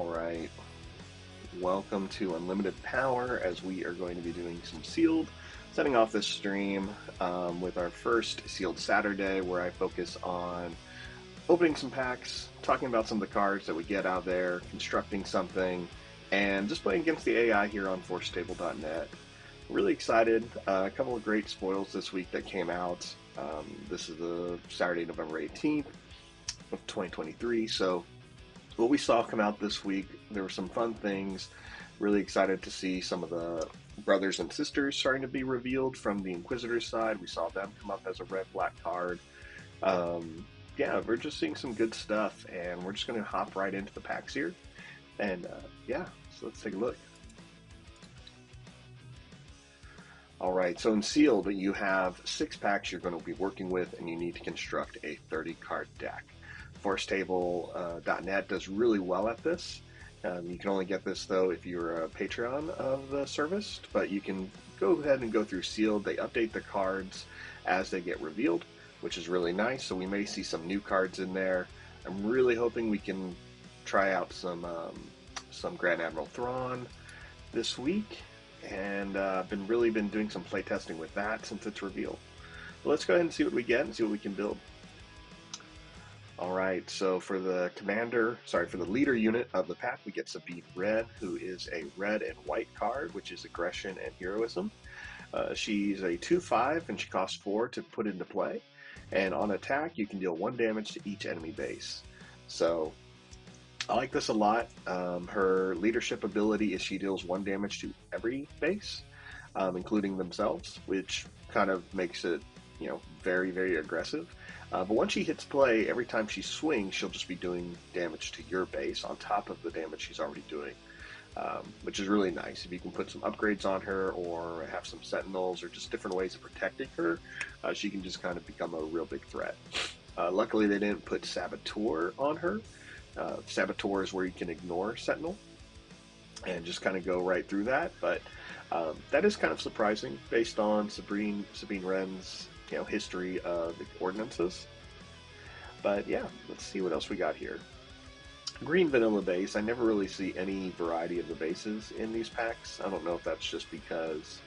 Alright, welcome to Unlimited Power as we are going to be doing some sealed. Setting off this stream with our first sealed Saturday where I focus on opening some packs, talking about some of the cards that we get out there, constructing something, and just playing against the AI here on Forcetable.net. Really excited. A couple of great spoils this week that came out. This is the Saturday, November 18th of 2023, so what we saw come out this week, there were some fun things. Really excited to see some of the brothers and sisters starting to be revealed from the Inquisitor side. We saw them come up as a red-black card. Yeah, we're just seeing some good stuff, and we're just going to hop right into the packs here. And yeah, so let's take a look. Alright, so in Sealed, you have 6 packs you're going to be working with, and you need to construct a 30-card deck. Forcetable.net does really well at this. You can only get this, though, if you're a Patreon of the service, but you can go ahead and go through Sealed. They update the cards as they get revealed, which is really nice, so we may see some new cards in there. I'm really hoping we can try out some Grand Admiral Thrawn this week, and I've really been doing some playtesting with that since it's revealed. But let's go ahead and see what we get and see what we can build. Alright, so for the leader unit of the pack, we get Sabine Wren, who is a red and white card, which is aggression and heroism. She's a 2/5, and she costs 4 to put into play. And on attack, you can deal 1 damage to each enemy base. So, I like this a lot. Her leadership ability is she deals 1 damage to every base, including themselves, which kind of makes it, very, very aggressive. But once she hits play, every time she swings, she'll just be doing damage to your base on top of the damage she's already doing, which is really nice. If you can put some upgrades on her or have some sentinels or just different ways of protecting her, she can just kind of become a real big threat. Luckily, they didn't put Saboteur on her. Saboteur is where you can ignore Sentinel and just kind of go right through that, but that is kind of surprising based on Sabine Wren's history of the ordinances. But yeah, let's see what else we got here. Green vanilla base. I never really see any variety of the bases in these packs. I don't know if that's just because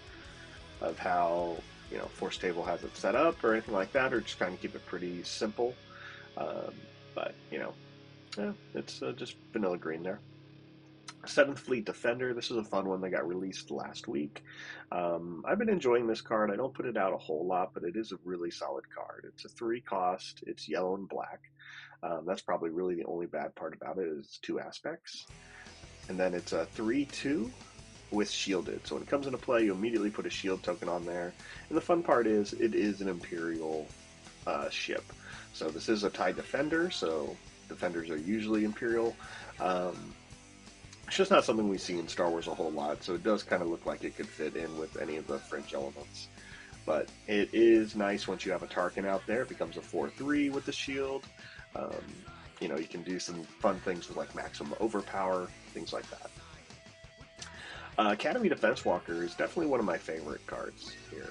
of how Forcetable has it set up or anything like that, or just kind of keep it pretty simple. But yeah, it's just vanilla green there. 7th Fleet Defender. This is a fun one that got released last week. I've been enjoying this card. I don't put it out a whole lot, but it is a really solid card. It's a 3 cost. It's yellow and black. That's probably really the only bad part about it is 2 aspects. And then it's a 3/2 with shielded. So when it comes into play, you immediately put a shield token on there. And the fun part is it is an Imperial ship. So this is a TIE Defender, so Defenders are usually Imperial. It's just not something we see in Star Wars a whole lot, so it does kind of look like it could fit in with any of the fringe elements. But it is nice once you have a Tarkin out there. It becomes a 4/3 with the shield. You can do some fun things with like maximum overpower, things like that. Academy Defense Walker is definitely one of my favorite cards here.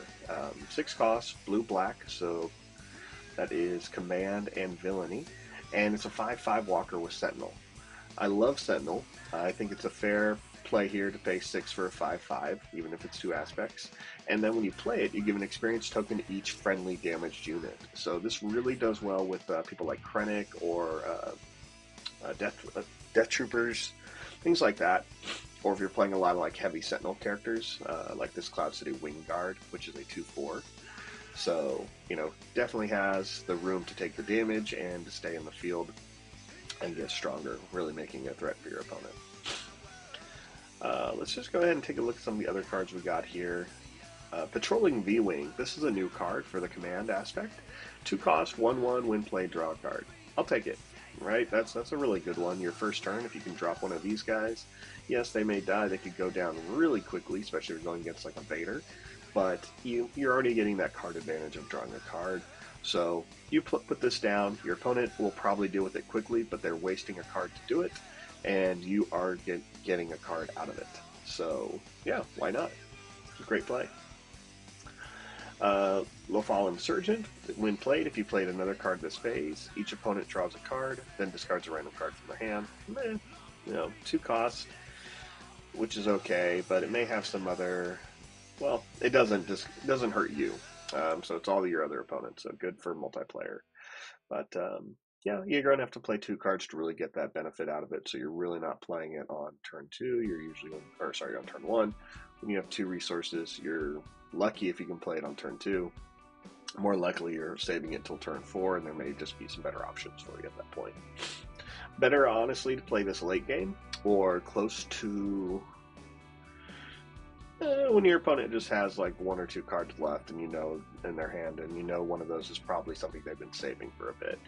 6 costs, blue-black, so that is command and villainy. And it's a 5/5 walker with Sentinel. I love Sentinel. I think it's a fair play here to pay 6 for a 5/5, even if it's 2 aspects. And then when you play it, you give an experience token to each friendly damaged unit. So this really does well with people like Krennic or Death Troopers, things like that. Or if you're playing a lot of like heavy Sentinel characters, like this Cloud City Wing Guard, which is a 2/4. So, definitely has the room to take the damage and to stay in the field and get stronger, really making a threat for your opponent. Let's just go ahead and take a look at some of the other cards we got here. Patrolling V-Wing. This is a new card for the command aspect. 2 cost, 1/1, when played, draw a card. I'll take it, right? That's a really good one. Your first turn, if you can drop one of these guys, yes, they may die. They could go down really quickly, especially if you're going against like a Vader. But you're already getting that card advantage of drawing a card. So you put this down, your opponent will probably deal with it quickly, but they're wasting a card to do it, and you are getting a card out of it. So yeah, why not? It's a great play. Lothal Insurgent. When played, if you played another card this phase, each opponent draws a card, then discards a random card from their hand. You know, 2 cost, which is okay, but it may have some other. Well, it doesn't hurt you. So it's all your other opponents. So good for multiplayer. But yeah, you're going to have to play 2 cards to really get that benefit out of it. So you're really not playing it on turn 2. You're usually, or sorry, on turn 1. When you have 2 resources, you're lucky if you can play it on turn 2. More likely you're saving it till turn 4, and there may just be some better options for you at that point. Better, honestly, to play this late game or close to when your opponent just has like 1 or 2 cards left, and you know in their hand, and you know one of those is probably something they've been saving for a bit.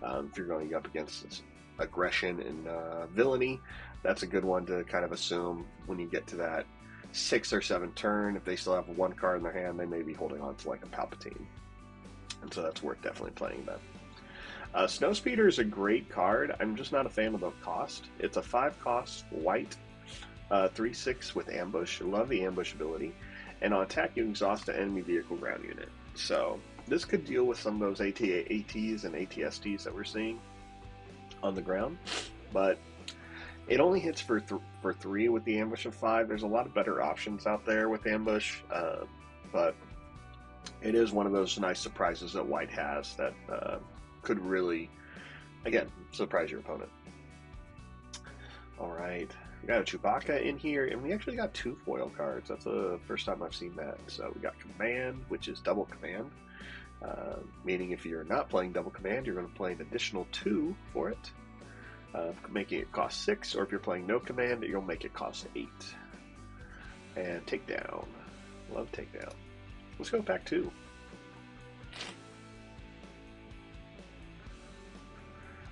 If you're going up against this aggression and villainy, that's a good one to kind of assume when you get to that 6 or 7 turn. If they still have 1 card in their hand, they may be holding on to like a Palpatine, and so that's worth definitely playing them. Snowspeeder is a great card. I'm just not a fan of the cost. It's a 5 cost white 3/6 with ambush. I love the ambush ability. And on attack, you exhaust an enemy vehicle ground unit. So this could deal with some of those ATs and ATSTs that we're seeing on the ground. But it only hits for 3 with the ambush of 5. There's a lot of better options out there with ambush. But it is one of those nice surprises that white has that could really, again, surprise your opponent. All right. We got a Chewbacca in here, and we actually got 2 foil cards. That's the first time I've seen that. So we got Command, which is double command, meaning if you're not playing double command, you're going to play an additional 2 for it, making it cost 6, or if you're playing no command, you'll make it cost 8. And Takedown. Love Takedown. Let's go pack 2.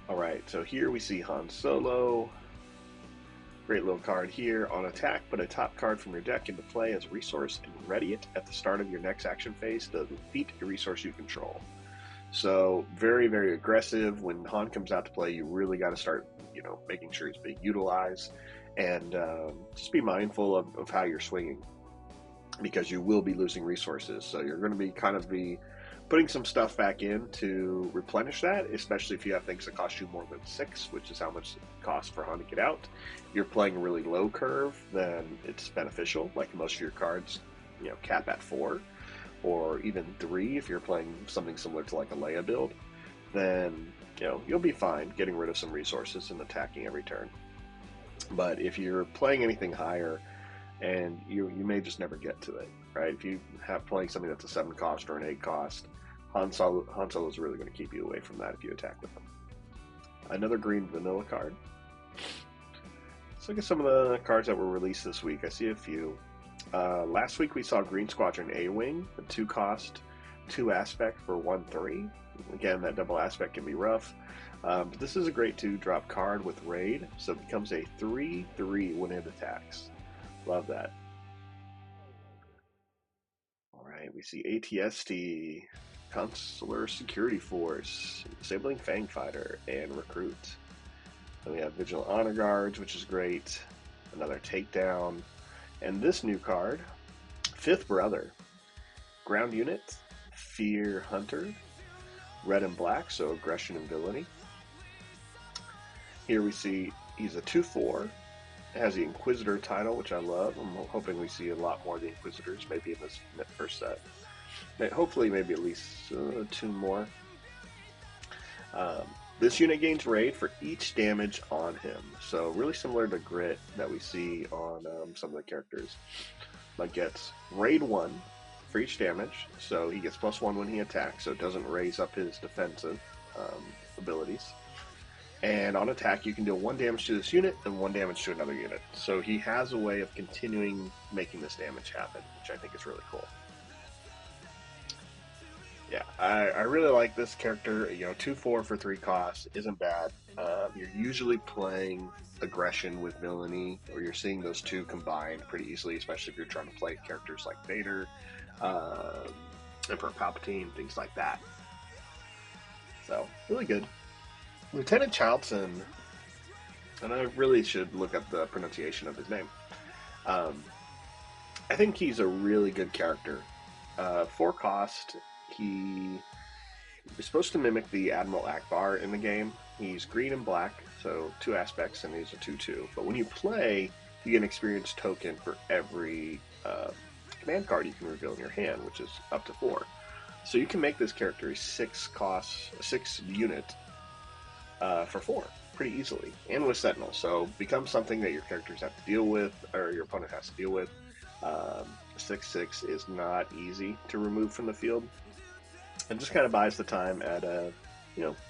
Alright, so here we see Han Solo. Great little card here. On attack, put a top card from your deck into play as a resource and ready it at the start of your next action phase to defeat a resource you control. So very, very aggressive. When Han comes out to play, you really got to start, making sure he's being utilized, and just be mindful of how you're swinging, because you will be losing resources. So you're going to be putting some stuff back in to replenish that, especially if you have things that cost you more than 6, which is how much it costs for Han to get out. If you're playing a really low curve, then it's beneficial. Like most of your cards, cap at 4, or even 3 if you're playing something similar to like a Leia build, then you'll be fine getting rid of some resources and attacking every turn. But if you're playing anything higher, and you may just never get to it, right? If you have playing something that's a 7 cost or an 8 cost, Han Solo is really going to keep you away from that if you attack with them. Another green vanilla card. Let's look at some of the cards that were released this week. I see a few. Last week we saw Green Squadron A-Wing, a 2 cost, 2 aspect for 1/3. Again, that double aspect can be rough. But this is a great 2-drop card with raid, so it becomes a 3/3 when it attacks. Love that. Alright, we see ATST, Consular Security Force, Disabling Fang Fighter, and Recruit. Then we have Vigilant Honor Guards, which is great. Another Takedown. And this new card, Fifth Brother. Ground Unit, Fear Hunter, Red and Black, so aggression and villainy. Here we see he's a 2/4. It has the Inquisitor title, which I love. I'm hoping we see a lot more of the Inquisitors, maybe in this first set. Hopefully, maybe at least 2 more. This unit gains raid for each damage on him. So really similar to Grit that we see on some of the characters. But gets raid 1 for each damage. So he gets +1 when he attacks, so it doesn't raise up his defensive abilities. And on attack, you can deal 1 damage to this unit and 1 damage to another unit. So he has a way of continuing making this damage happen, which I think is really cool. Yeah, I really like this character. 2/4 for 3 costs isn't bad. You're usually playing aggression with villainy, or you're seeing those 2 combined pretty easily, especially if you're trying to play characters like Vader, Emperor Palpatine, things like that. So, really good. Lieutenant Chilton, and I really should look up the pronunciation of his name. I think he's a really good character. 4 cost, he is supposed to mimic the Admiral Akbar in the game, He's green and black, so 2 aspects, and he's a 2/2. But when you play, you get an experience token for every command card you can reveal in your hand, which is up to 4. So you can make this character a 6 unit for 4 pretty easily, and with Sentinel. So becomes something that your characters have to deal with, or your opponent has to deal with. 6/6 is not easy to remove from the field, and just kind of buys the time at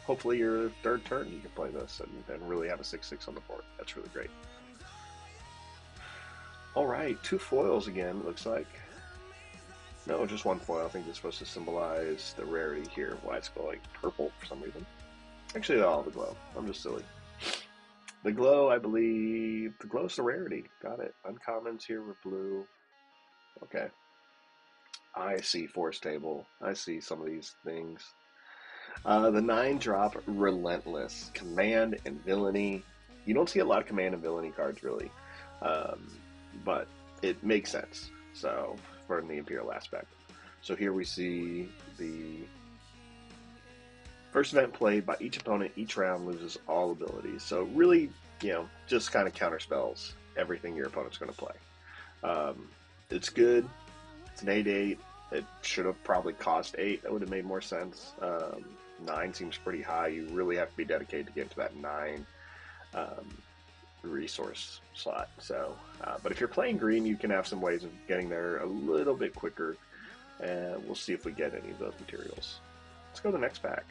hopefully your 3rd turn you can play this and really have a 6/6 on the board. That's really great. All right, 2 foils again, looks like. No, just 1 foil. I think it's supposed to symbolize the rarity here. Why it's glowing purple for some reason. Actually, all the glow. I'm just silly. The glow, I believe, the glow's the rarity. Got it. Uncommons here were blue. Okay. I see Forcetable. I see some of these things. The 9-drop Relentless. Command and Villainy. You don't see a lot of Command and Villainy cards, really. But it makes sense. So, for the Imperial aspect. So here we see the first event played by each opponent each round loses all abilities. So really, just kind of counterspells everything your opponent's going to play. It's good. It's an 8/8. It should have probably cost 8. That would have made more sense. 9 seems pretty high. You really have to be dedicated to get to that 9 resource slot. So, but if you're playing green, you can have some ways of getting there a little bit quicker. And we'll see if we get any of those materials. Let's go to the next pack.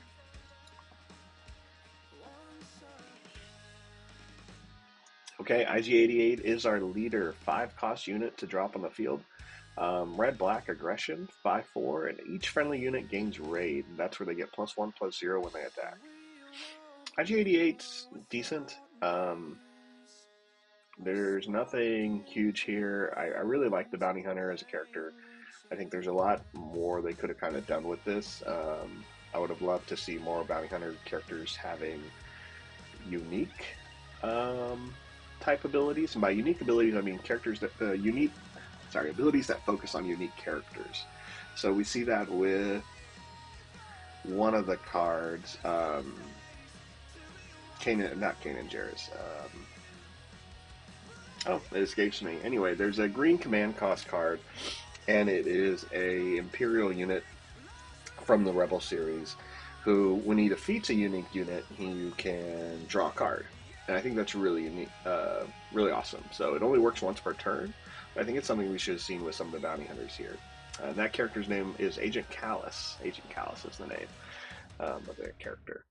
Okay, IG-88 is our leader. 5 cost unit to drop on the field. Red-black aggression, 5/4, and each friendly unit gains raid. That's where they get +1/+0 when they attack. IG-88's decent. There's nothing huge here. I really like the Bounty Hunter as a character. I think there's a lot more they could have kind of done with this. I would have loved to see more Bounty Hunter characters having unique type abilities. And by unique abilities, I mean characters that abilities that focus on unique characters. So we see that with one of the cards, not Kanan Jarrus. It escapes me. Anyway, there's a green command cost card, and it is a Imperial unit from the Rebel series, who, when he defeats a unique unit, you can draw a card. And I think that's really unique, really awesome. So it only works once per turn. But I think it's something we should have seen with some of the bounty hunters here. That character's name is Agent Callus. Agent Callus is the name of that character.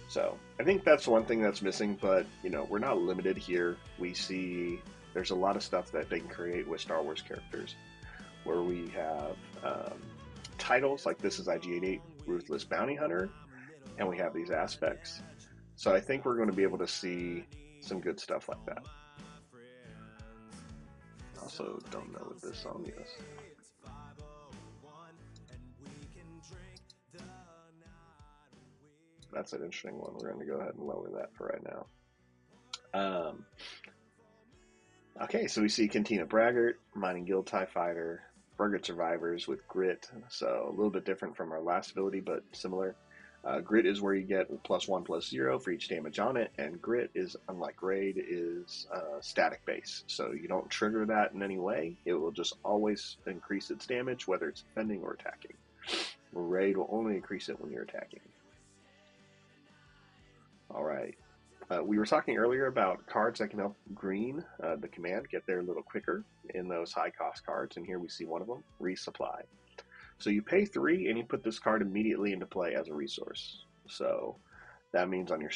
So I think that's one thing that's missing, but we're not limited here. We see there's a lot of stuff that they can create with Star Wars characters, where we have titles like this is IG-88 Ruthless Bounty Hunter, and we have these aspects. So I think we're going to be able to see some good stuff like that. Also, don't know what this song is. That's an interesting one. We're going to go ahead and lower that for right now. Okay, so we see Cantina Braggart, Mining Guild TIE Fighter, Frigate Survivors with Grit. So a little bit different from our last ability, but similar. Grit is where you get +1/+0 for each damage on it, and Grit is, unlike Raid, is static base. So you don't trigger that in any way. It will just always increase its damage, whether it's defending or attacking. Raid will only increase it when you're attacking. Alright. We were talking earlier about cards that can help green, the command, get there a little quicker in those high-cost cards, and here we see one of them, Resupply. So you pay 3, and you put this card immediately into play as a resource. So that means on your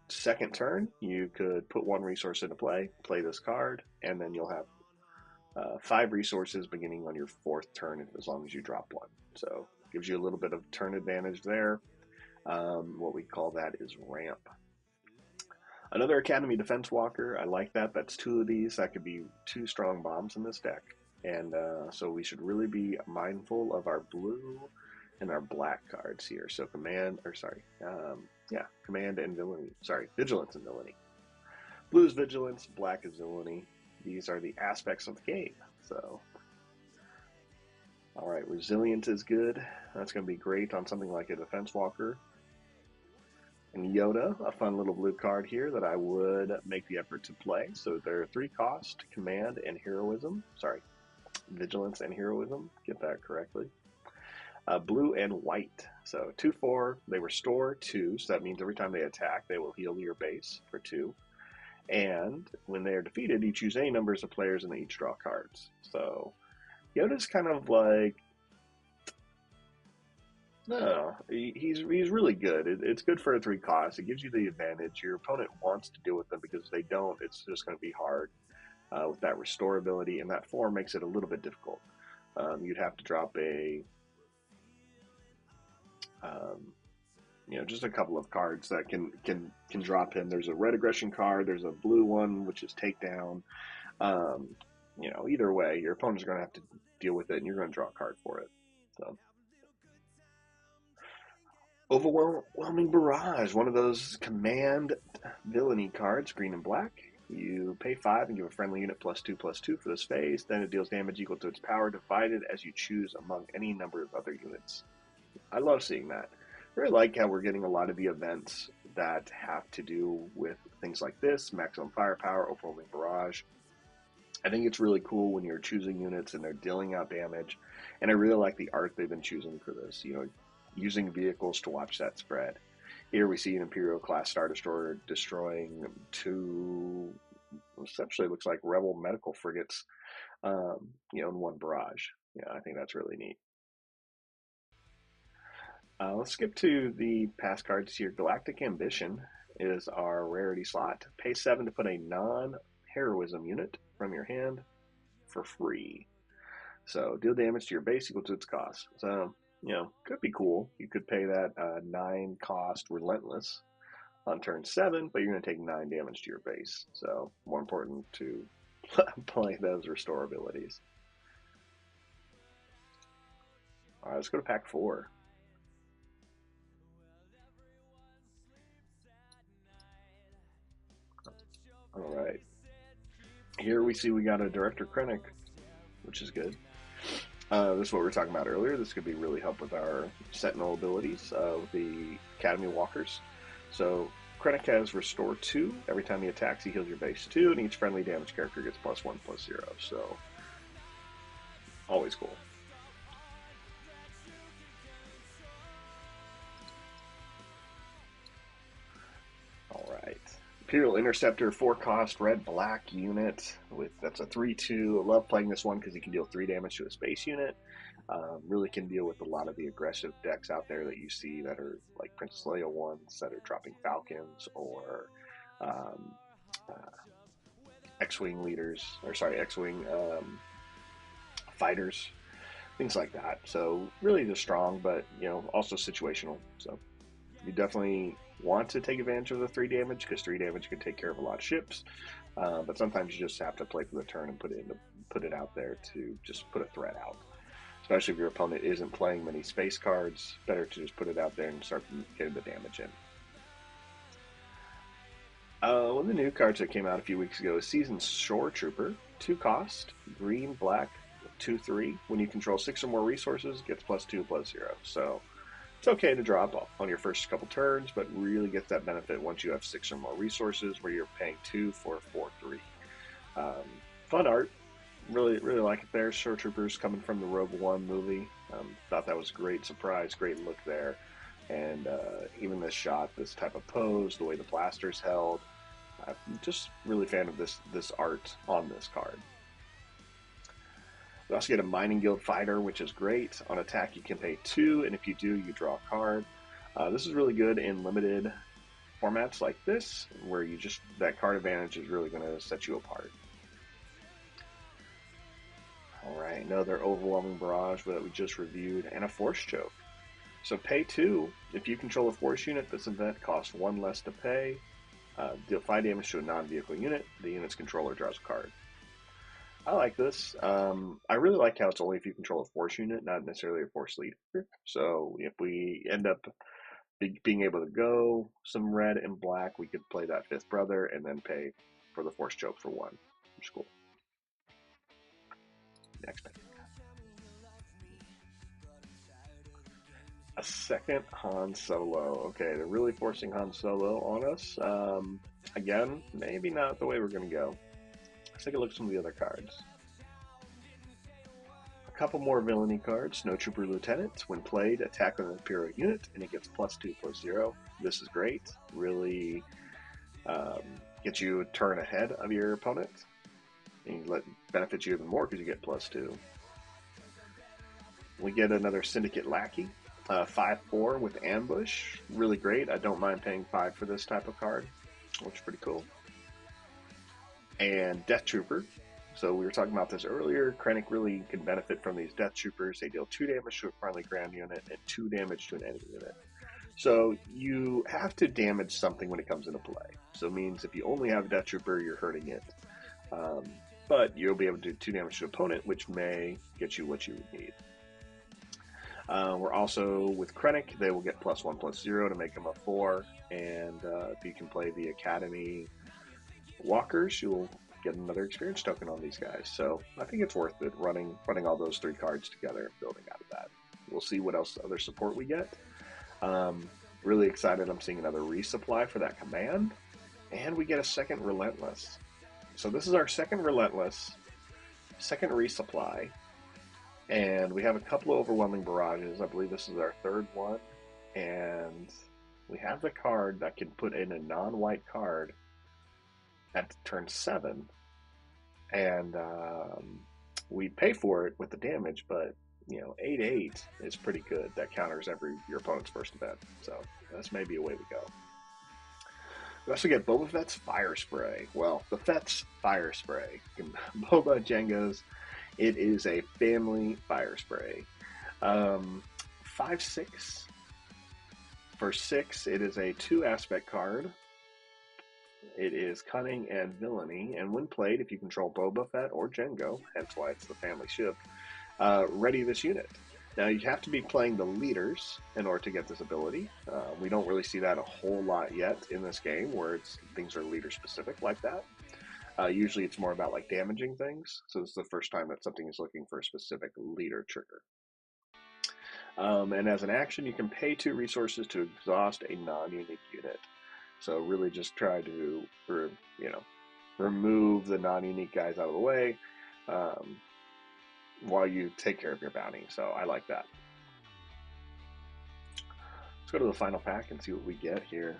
second turn, you could put 1 resource into play this card, and then you'll have 5 resources beginning on your 4th turn as long as you drop 1. So it gives you a little bit of turn advantage there. What we call that is ramp. Another Academy Defense Walker, I like that. That's 2 of these. That could be 2 strong bombs in this deck. And so we should really be mindful of our blue and our black cards here. So Command and Villainy. Sorry, Vigilance and Villainy. Blue is Vigilance, black is Villainy. These are the aspects of the game. So, alright, Resilient is good. That's going to be great on something like a Defense Walker. And Yoda, a fun little blue card here that I would make the effort to play. So they're 3 cost, command and heroism. Sorry, vigilance and heroism. Get that correctly. Blue and white. So 2/4, they restore 2. So that means every time they attack, they will heal your base for 2. And when they are defeated, you choose any numbers of players and they each draw cards. So Yoda's kind of like, no, he's really good. It's good for a 3 cost. It gives you the advantage. Your opponent wants to deal with them because if they don't, it's just going to be hard with that restore ability, and that 4 makes it a little bit difficult. You'd have to drop um, just a couple of cards that can drop him. There's a red aggression card. There's a blue one, which is takedown. Um, either way, your opponent's going to have to deal with it, and you're going to draw a card for it. So. Overwhelming Barrage, one of those command villainy cards, green and black. You pay 5 and give a friendly unit +2/+2 for this phase. Then it deals damage equal to its power divided as you choose among any number of other units. I love seeing that. I really like how we're getting a lot of the events that have to do with things like this, maximum firepower, overwhelming barrage. I think it's really cool when you're choosing units and they're dealing out damage. And I really like the art they've been choosing for this, using vehicles to watch that spread. Here we see an Imperial class Star Destroyer destroying 2, essentially looks like Rebel medical frigates, in 1 barrage. Yeah, I think that's really neat. Let's skip to the past cards here. Galactic Ambition is our rarity slot. Pay 7 to put a non-heroism unit from your hand for free. So deal damage to your base equal to its cost. So, could be cool. You could pay that 9 cost Relentless on turn 7, but you're going to take 9 damage to your base. So more important to play those restore abilities. All right, let's go to pack 4. All right. Here we see we got a Director Krennic, which is good. This is what we were talking about earlier. This could be really help with our Sentinel abilities with the Academy Walkers. So Krennic has Restore 2. Every time he attacks, he heals your base 2, and each friendly damage character gets +1/+0. So always cool. All right. Imperial Interceptor, 4 cost, red black unit. That's a 3/2. I love playing this one because he can deal 3 damage to a space unit. Really can deal with a lot of the aggressive decks out there that you see that are like Princess Leia ones that are dropping Falcons or um, X-wing leaders, or sorry, X-wing fighters, things like that. So really just strong, but also situational. So you definitely want to take advantage of the 3 damage because 3 damage can take care of a lot of ships. But sometimes you just have to play for the turn and put it out there to just put a threat out. Especially if your opponent isn't playing many space cards, better to just put it out there and start getting the damage in. One of the new cards that came out a few weeks ago is Seasoned Shore Trooper, 2 cost, green, black, 2/3. When you control 6 or more resources, gets +2/+0. So it's okay to drop on your first couple turns, but really gets that benefit once you have 6 or more resources, where you're paying 2 for 4/3. Fun art. Really like it there. Shore Troopers coming from the Rogue One movie. Thought that was a great surprise, great look there. And even this shot, this type of pose, the way the blaster's held. I'm just really a fan of this art on this card. We also get a Mining Guild Fighter, which is great. On attack, you can pay 2, and if you do, you draw a card. This is really good in limited formats like this, where that card advantage is really going to set you apart. Alright, another Overwhelming Barrage that we just reviewed, and a Force Choke. So pay 2. If you control a Force unit, this event costs 1 less to pay. Deal 5 damage to a non-vehicle unit. The unit's controller draws a card. I like this. I really like how it's only if you control a Force unit, not necessarily a Force leader. So if we end up being able to go some red and black, we could play that 5th brother and then pay for the Force Choke for 1, which is cool. Next pick. A A second Han Solo. Okay, they're really forcing Han Solo on us. Again, maybe not the way we're going to go. Let's take a look at some of the other cards. A couple more villainy cards. Snowtrooper Lieutenant. When played, attack on an Imperial unit, and it gets +2/+0. This is great. Really gets you a turn ahead of your opponent. And benefits you even more because you get +2. We get another Syndicate Lackey. 5/4 with Ambush. Really great. I don't mind paying 5 for this type of card. Looks pretty cool. And Death Trooper. So we were talking about this earlier. Krennic really can benefit from these Death Troopers. They deal 2 damage to a friendly ground unit and 2 damage to an enemy unit. So you have to damage something when it comes into play. So it means if you only have Death Trooper, you're hurting it. But you'll be able to do 2 damage to an opponent, which may get you what you would need. We're also, with Krennic, they will get +1/+0 to make them a 4. And if you can play the Academy Walkers, you'll get another experience token on these guys. So I think it's worth it running all those 3 cards together and building out of that. We'll see what else other support we get. Really excited. I'm seeing another resupply for that command. And we get a second Relentless. So this is our second Relentless, second resupply. And we have a couple of Overwhelming Barrages. I believe this is our 3rd one. And we have the card that can put in a non-white card at turn 7. And we pay for it with the damage, but 8/8 is pretty good. That counters your opponent's first event. So that's maybe a way to go. We also get Boba Fett's Fire Spray. Well, the Fett's Fire Spray. Boba Jango's. It is a family fire spray. 5/6. For 6, it is a 2-aspect card. It is Cunning and Villainy, and when played, if you control Boba Fett or Jango, hence why it's the family ship, ready this unit. Now, you have to be playing the leaders in order to get this ability. We don't really see that a whole lot yet in this game, where things are leader-specific like that. Usually it's more about like damaging things. So this is the first time that something is looking for a specific leader trigger. And as an action, you can pay 2 resources to exhaust a non-unique unit. So really just try to, remove the non-unique guys out of the way while you take care of your bounty. So I like that. Let's go to the final pack and see what we get here.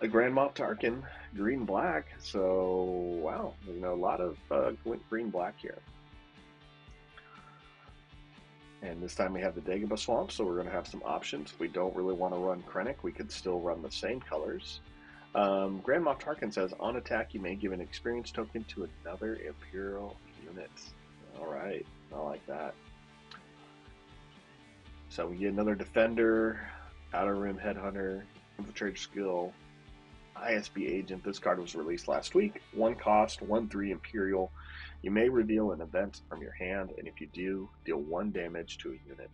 A Grand Moff Tarkin, green-black, so wow, a lot of green-black here. And this time we have the Dagobah Swamp, so we're going to have some options. If we don't really want to run Krennic, we could still run the same colors. Grand Moff Tarkin says, on attack, you may give an experience token to another Imperial unit. Alright, I like that. So we get another Defender, Outer Rim Headhunter, Infiltrator Skill, ISB Agent. This card was released last week. 1 cost, 1/3 Imperial. You may reveal an event from your hand, and if you do, deal 1 damage to a unit.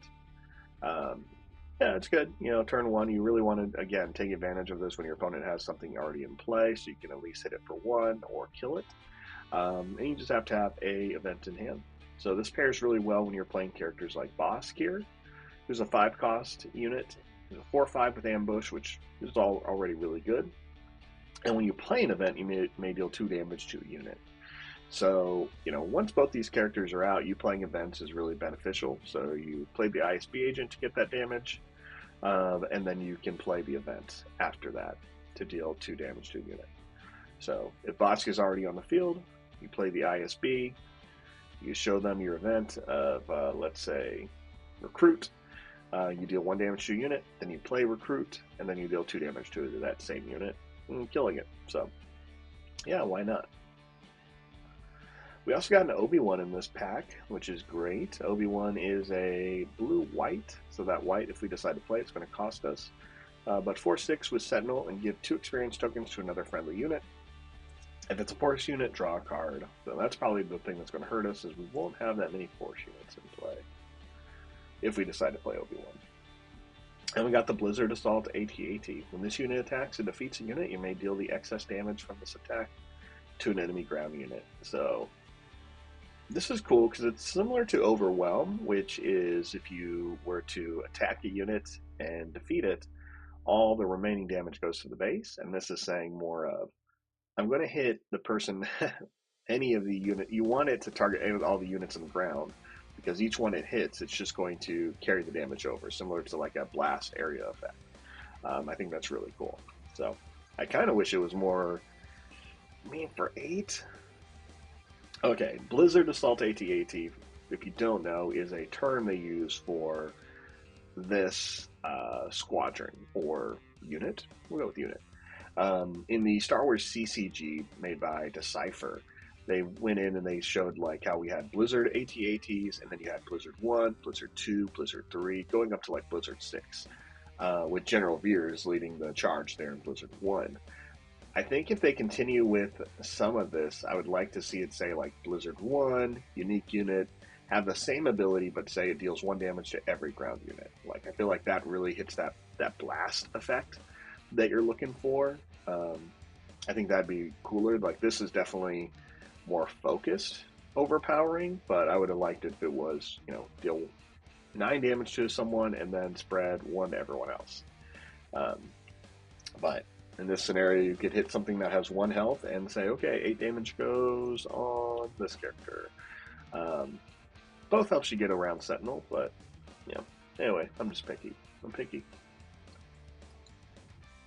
Yeah, it's good. Turn 1, you really want to, again, take advantage of this when your opponent has something already in play, so you can at least hit it for 1 or kill it. And you just have to have a event in hand. So this pairs really well when you're playing characters like Bosk here, who's a 5-cost unit. There's a 4/5 with Ambush, which is already really good. And when you play an event, you may deal 2 damage to a unit. So, once both these characters are out, you playing events is really beneficial. So you play the ISB agent to get that damage, and then you can play the event after that to deal 2 damage to a unit. So if Bosk is already on the field, you play the ISB, you show them your event of, let's say, Recruit. You deal 1 damage to a unit, then you play Recruit, and then you deal 2 damage to that same unit, killing it. So, yeah, why not? We also got an Obi-Wan in this pack, which is great. Obi-Wan is a blue-white, so that white, if we decide to play, it's going to cost us. But 4/6 with Sentinel and give 2 experience tokens to another friendly unit. If it's a Force unit, draw a card. So that's probably the thing that's going to hurt us, is we won't have that many Force units in play if we decide to play Obi-Wan. And we got the Blizzard Assault AT-AT. When this unit attacks and defeats a unit, you may deal the excess damage from this attack to an enemy ground unit. So This is cool because it's similar to Overwhelm, which is if you were to attack a unit and defeat it, all the remaining damage goes to the base. And this is saying more of, I'm going to hit the person, any of the unit. You want it to target all the units on the ground because each one it hits, it's just going to carry the damage over, similar to like a blast area effect. I think that's really cool. So I kind of wish it was more. I mean, for 8, okay, Blizzard Assault AT-AT, if you don't know, is a term they use for this squadron or unit. We'll go with unit. In the Star Wars CCG made by Decipher, they went in and they showed like how we had Blizzard AT-ATs, and then you had Blizzard 1, Blizzard 2, Blizzard 3, going up to like Blizzard 6, with General Veers leading the charge there in Blizzard 1. I think if they continue with some of this, I would like to see it say like Blizzard 1, unique unit, have the same ability, but say it deals 1 damage to every ground unit. Like, I feel like that really hits that blast effect that you're looking for. I think that'd be cooler. Like, this is definitely more focused overpowering, but I would have liked it if it was, deal 9 damage to someone and then spread 1 to everyone else. But in this scenario, you could hit something that has 1 health and say, okay, 8 damage goes on this character. Both helps you get around Sentinel, but yeah. Anyway, I'm just picky. I'm picky.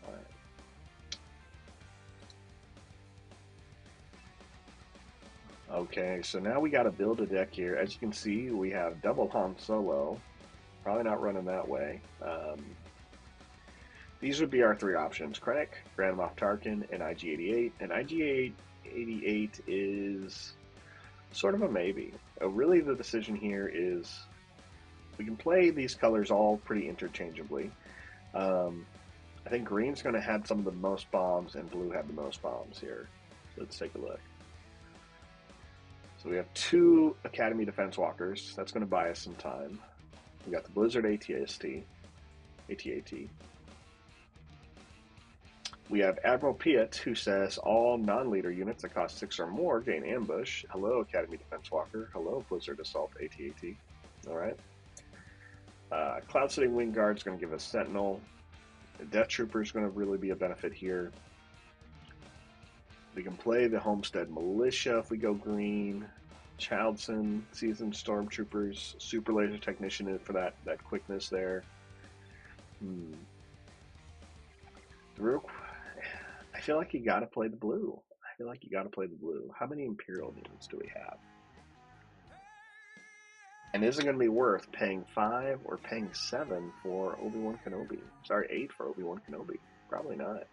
All right. Okay, so now we got to build a deck here. As you can see, we have double Han Solo. Probably not running that way. These would be our 3 options: Krennic, Grand Moff Tarkin, and IG-88. And IG-88 is sort of a maybe. Really, the decision here is we can play these colors all pretty interchangeably. I think green's going to have some of the most bombs, and blue have the most bombs here. So let's take a look. So we have 2 Academy Defense Walkers. That's going to buy us some time. We got the Blizzard AT-AT. We have Admiral Piet, who says all non-leader units that cost 6 or more gain ambush. Hello, Academy Defense Walker. Hello, Blizzard Assault AT-AT. All right. Cloud City Wing Guard is going to give us Sentinel. The Death Trooper is going to really be a benefit here. We can play the Homestead Militia if we go green. Childson, Seasoned Stormtroopers, Super Laser Technician for that quickness there. I feel like you got to play the blue. How many Imperial units do we have? And is it going to be worth paying 5 or paying 7 for Obi-Wan Kenobi? Sorry, 8 for Obi-Wan Kenobi. Probably not.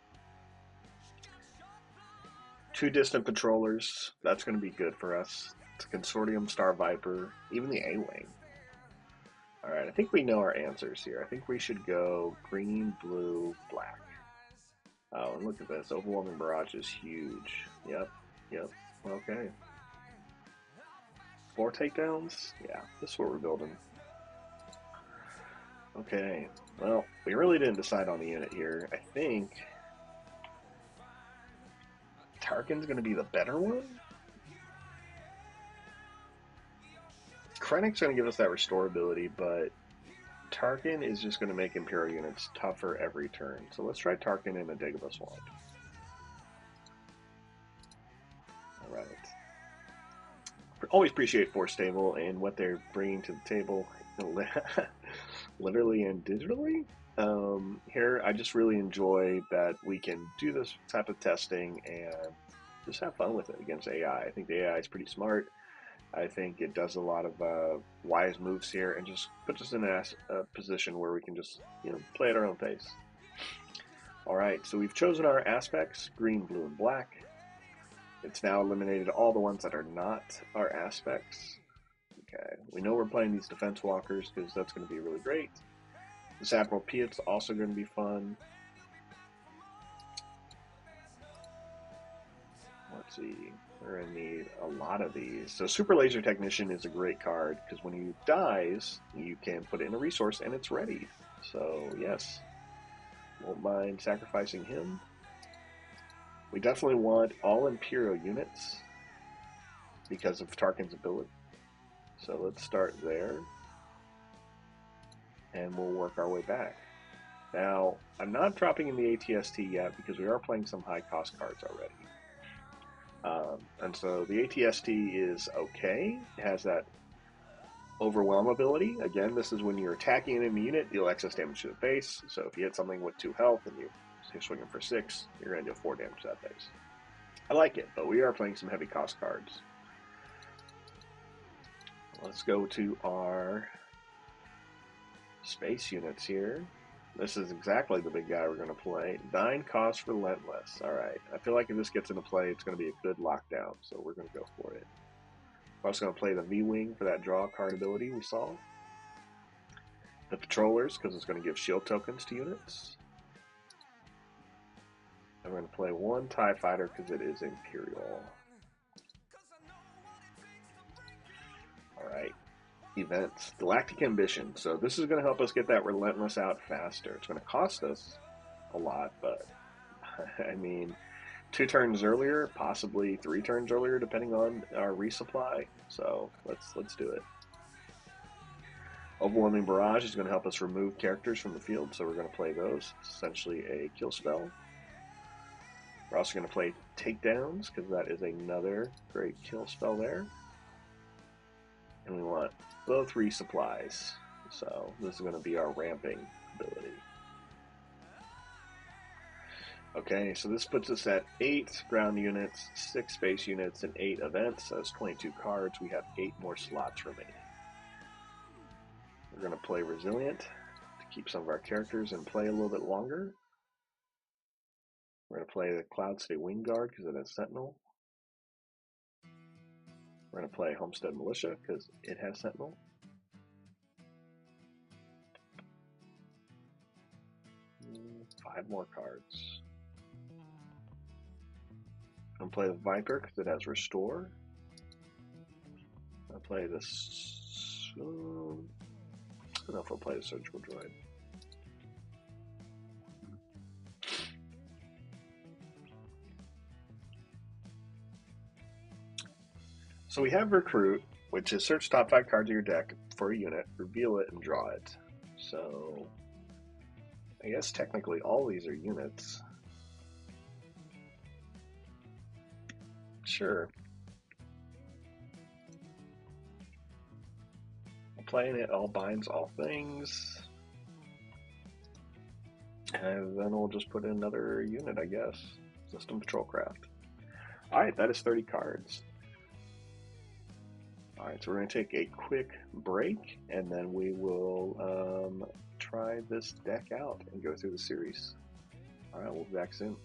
2 distant patrollers. That's going to be good for us. It's a Consortium, Star Viper, even the A-Wing. Alright, I think we know our answers here. I think we should go green, blue, black. Oh, and look at this. Overwhelming Barrage is huge. Yep. Okay. 4 takedowns? Yeah, this is what we're building. Okay. Well, we really didn't decide on the unit here. I think Tarkin's going to be the better one? Krennic's going to give us that restorability, but Tarkin is just going to make Imperial units tougher every turn. So let's try Tarkin in a Dagobah Swamp. Alright. Always appreciate Forcetable and what they're bringing to the table, literally and digitally. Here, I just really enjoy that we can do this type of testing and just have fun with it against AI. I think the AI is pretty smart. I think it does a lot of wise moves here and just puts us in a position where we can just play at our own pace. Alright, so we've chosen our aspects, green, blue, and black. It's now eliminated all the ones that are not our aspects. Okay, we know we're playing these defense walkers because that's going to be really great. This Admiral Piet's also going to be fun. Let's see, we're going to need a lot of these. So Super Laser Technician is a great card because when he dies, you can put it in a resource and it's ready. So yes, won't mind sacrificing him. We definitely want all Imperial units because of Tarkin's ability. So let's start there, and we'll work our way back. Now, I'm not dropping in the ATST yet because we are playing some high cost cards already. And so the ATST is okay. It has that overwhelm ability. Again, this is when you're attacking an enemy unit, deal excess damage to the base. So if you hit something with 2 health and you're swinging for 6, you're going to deal 4 damage to that base. I like it, but we are playing some heavy cost cards. Let's go to our space units here. This is exactly the big guy we're going to play. 9 cost relentless. Alright, I feel like if this gets into play, it's going to be a good lockdown, so we're going to go for it. We're also going to play the V-Wing for that draw card ability we saw. The Patrollers, because it's going to give shield tokens to units. I'm going to play 1 TIE Fighter because it is Imperial. Alright. Events. Galactic Ambition. So this is going to help us get that Relentless out faster. It's going to cost us a lot, but I mean, 2 turns earlier, possibly 3 turns earlier, depending on our resupply. So let's do it. Overwhelming Barrage is going to help us remove characters from the field, so we're going to play those. It's essentially a kill spell. We're also going to play Takedowns, because that is another great kill spell there. And we want both resupplies, so this is going to be our ramping ability. Okay, so this puts us at 8 ground units, 6 space units, and 8 events. So that's 22 cards. We have 8 more slots remaining. We're going to play Resilient to keep some of our characters in play a little bit longer. We're going to play the Cloud City Wing Guard because it has Sentinel. We're going to play Homestead Militia because it has Sentinel. Five more cards. I'm going to play the Viper because it has Restore. I'll play this. I don't know if I'll play the Surgical Droid. So we have Recruit, which is search top 5 cards of your deck for a unit, reveal it, and draw it. So I guess technically all these are units. Sure. Playing it all binds all things. And then we'll just put in another unit, I guess. System Patrol Craft. Alright, that is 30 cards. Alright, so we're going to take a quick break, and then we will try this deck out and go through the series. Alright, we'll be back soon.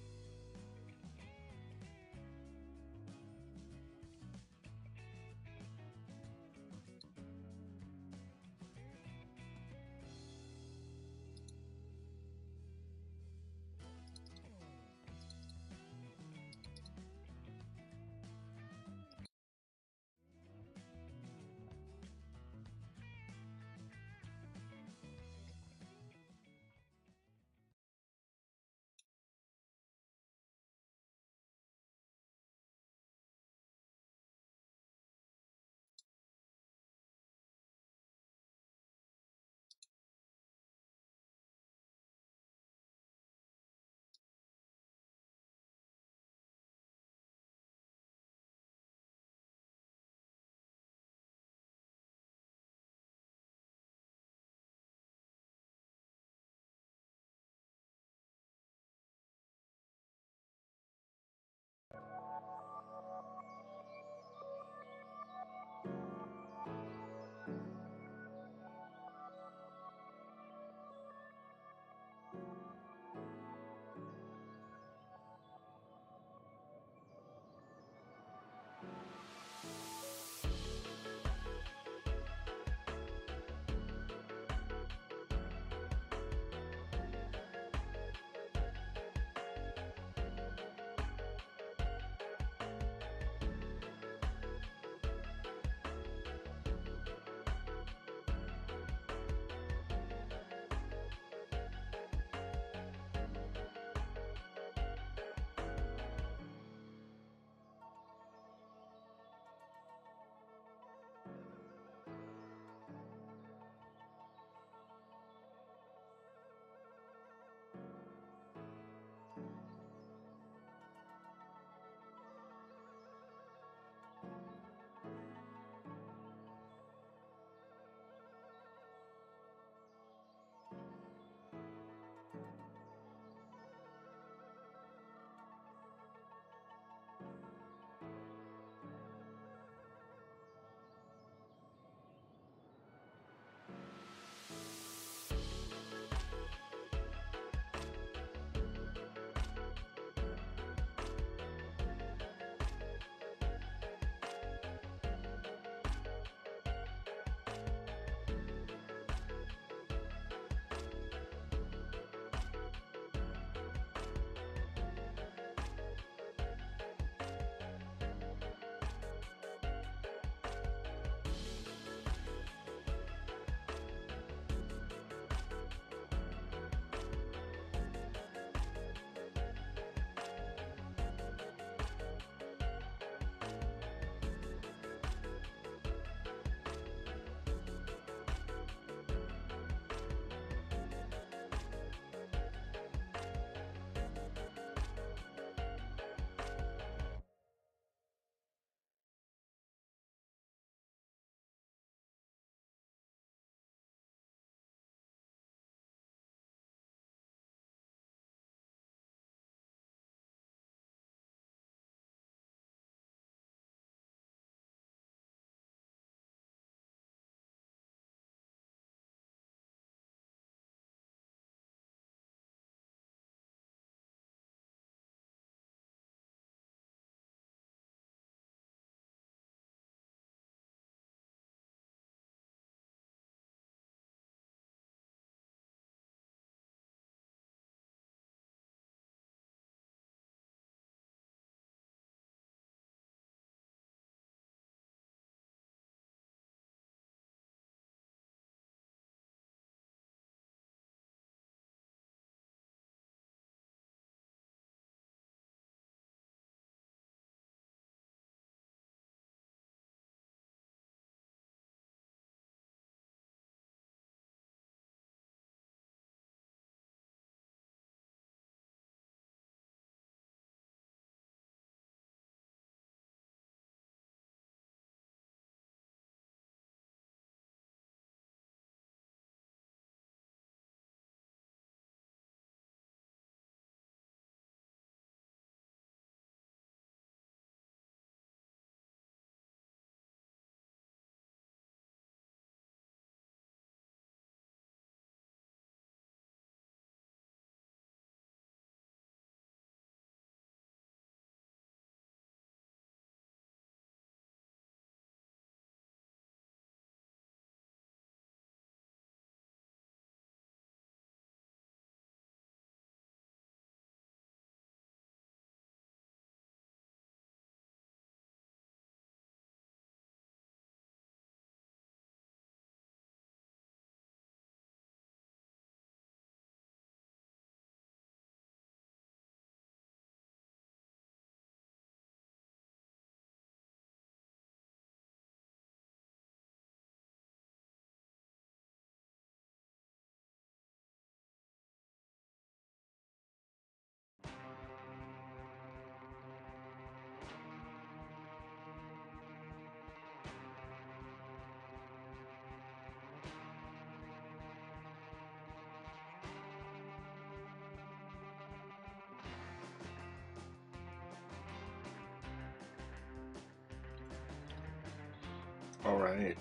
right.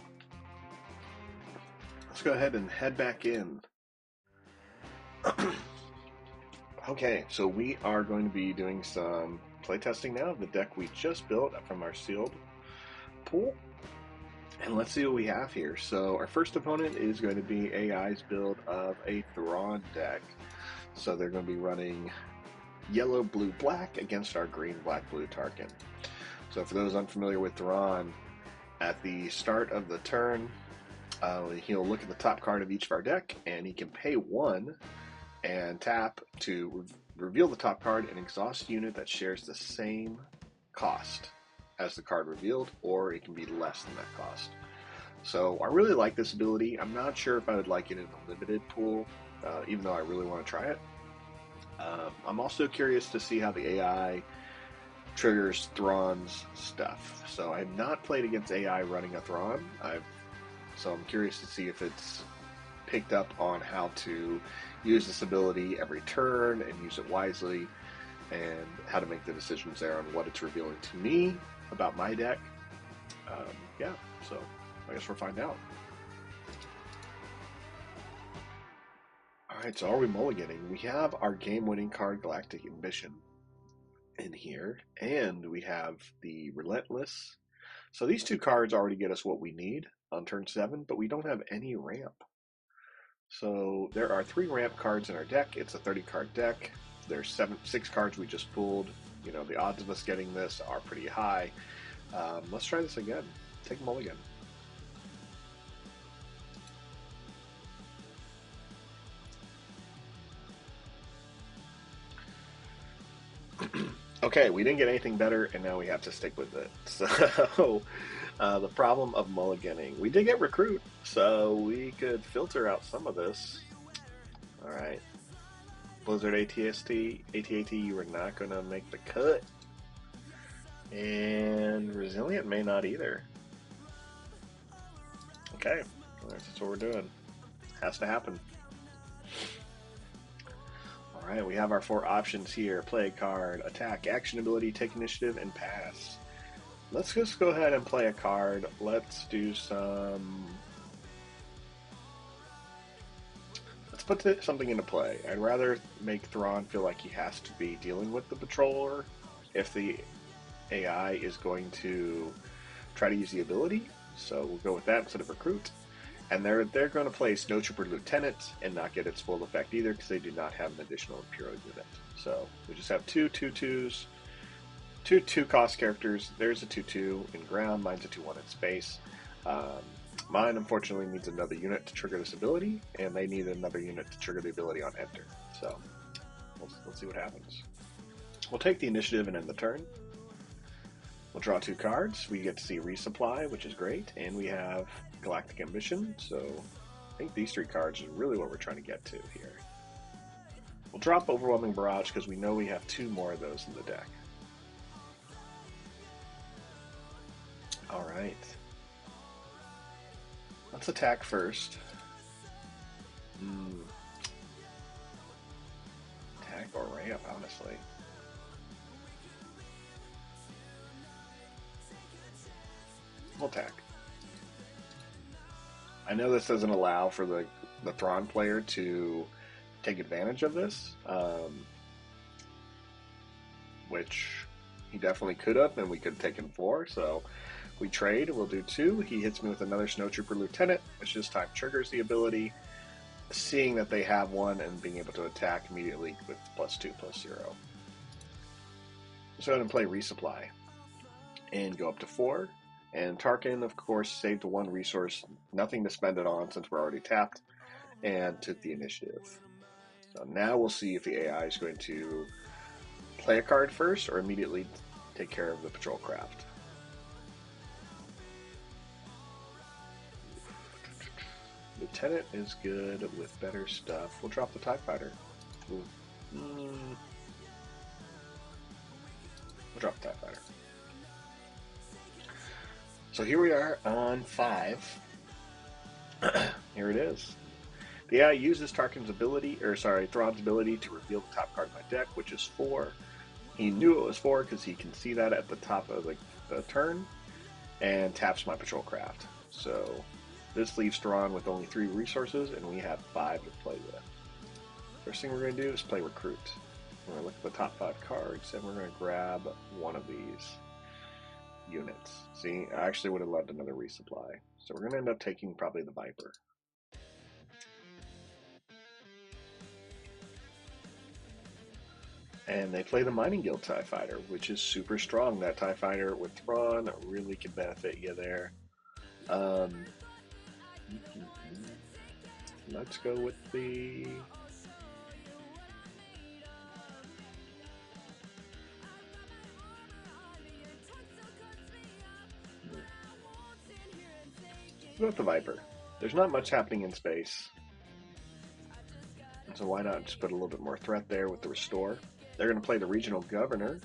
Let's go ahead and head back in. Okay, so we are going to be doing some playtesting now of the deck we just built from our sealed pool. And let's see what we have here. So our first opponent is going to be AI's build of a Thrawn deck. So they're going to be running yellow, blue, black against our green, black, blue Tarkin. So for those unfamiliar with Thrawn, at the start of the turn, he'll look at the top card of each of our deck, and he can pay 1 and tap to reveal the top card and exhaust a unit that shares the same cost as the card revealed, or it can be less than that cost. So I really like this ability. I'm not sure if I would like it in a limited pool, even though I really want to try it. I'm also curious to see how the AI triggers Thrawn's stuff. So I have not played against AI running a Thrawn. So I'm curious to see if it's picked up on how to use this ability every turn and use it wisely, and how to make the decisions there on what it's revealing to me about my deck. Yeah, so I guess we'll find out. Alright, so are we mulliganing? We have our game-winning card, Galactic Ambition, in here, and we have the Relentless. So these two cards already get us what we need on turn 7, but we don't have any ramp. So there are 3 ramp cards in our deck. It's a 30-card deck. There's 6 cards we just pulled. You know, the odds of us getting this are pretty high. Let's try this again. Take a mulligan. Okay, we didn't get anything better, and now we have to stick with it. So, the problem of mulliganing. We did get Recruit, so we could filter out some of this. Alright. Blizzard AT-AT, you were not going to make the cut. And Resilient may not either. Okay, that's what we're doing. Has to happen. Alright, we have our 4 options here. Play a card, attack, action ability, take initiative, and pass. Let's just go ahead and play a card. Let's do some... Let's put something into play. I'd rather make Thrawn feel like he has to be dealing with the Patroller if the AI is going to try to use the ability. So we'll go with that instead of Recruit. And they're going to play Snowtrooper Lieutenant and not get its full effect either, because they do not have an additional Imperial unit. So we just have 2 2/2s, 2 2-cost characters. There's a 2/2 in ground. Mine's a 2/1 in space. Mine, unfortunately, needs another unit to trigger this ability, and they need another unit to trigger the ability on enter. So let's see what happens. We'll take the initiative and end the turn. We'll draw 2 cards. We get to see Resupply, which is great, and we have Galactic Ambition, so I think these 3 cards are really what we're trying to get to here. We'll drop Overwhelming Barrage because we know we have 2 more of those in the deck. Alright. Let's attack first. Attack or ramp, honestly. We'll attack. I know this doesn't allow for the Thrawn player to take advantage of this, which he definitely could have, and we could have taken 4, so we trade. We'll do 2. He hits me with another Snowtrooper Lieutenant, which this time triggers the ability, seeing that they have 1 and being able to attack immediately with +2/+0. So go ahead and play Resupply and go up to 4. And Tarkin, of course, saved 1 resource, nothing to spend it on since we're already tapped, and took the initiative. So now we'll see if the AI is going to play a card first or immediately take care of the patrol craft. Lieutenant is good with better stuff. We'll drop the TIE Fighter. We'll drop the TIE Fighter. So here we are on 5. Here it is. The AI uses Thrawn's ability to reveal the top card of my deck, which is 4. He knew it was 4 because he can see that at the top of the turn, and taps my patrol craft. So this leaves Thrawn with only 3 resources, and we have 5 to play with. First thing we're going to do is play Recruit. We're going to look at the top 5 cards, and we're going to grab one of these units. See, I actually would have loved another resupply. So we're going to end up taking probably the Viper. And they play the Mining Guild TIE Fighter, which is super strong. That TIE Fighter with Thrawn really could benefit you there. Let's go with the... Let's go with the Viper. There's not much happening in space. So why not just put a little bit more threat there with the Restore? They're going to play the Regional Governor.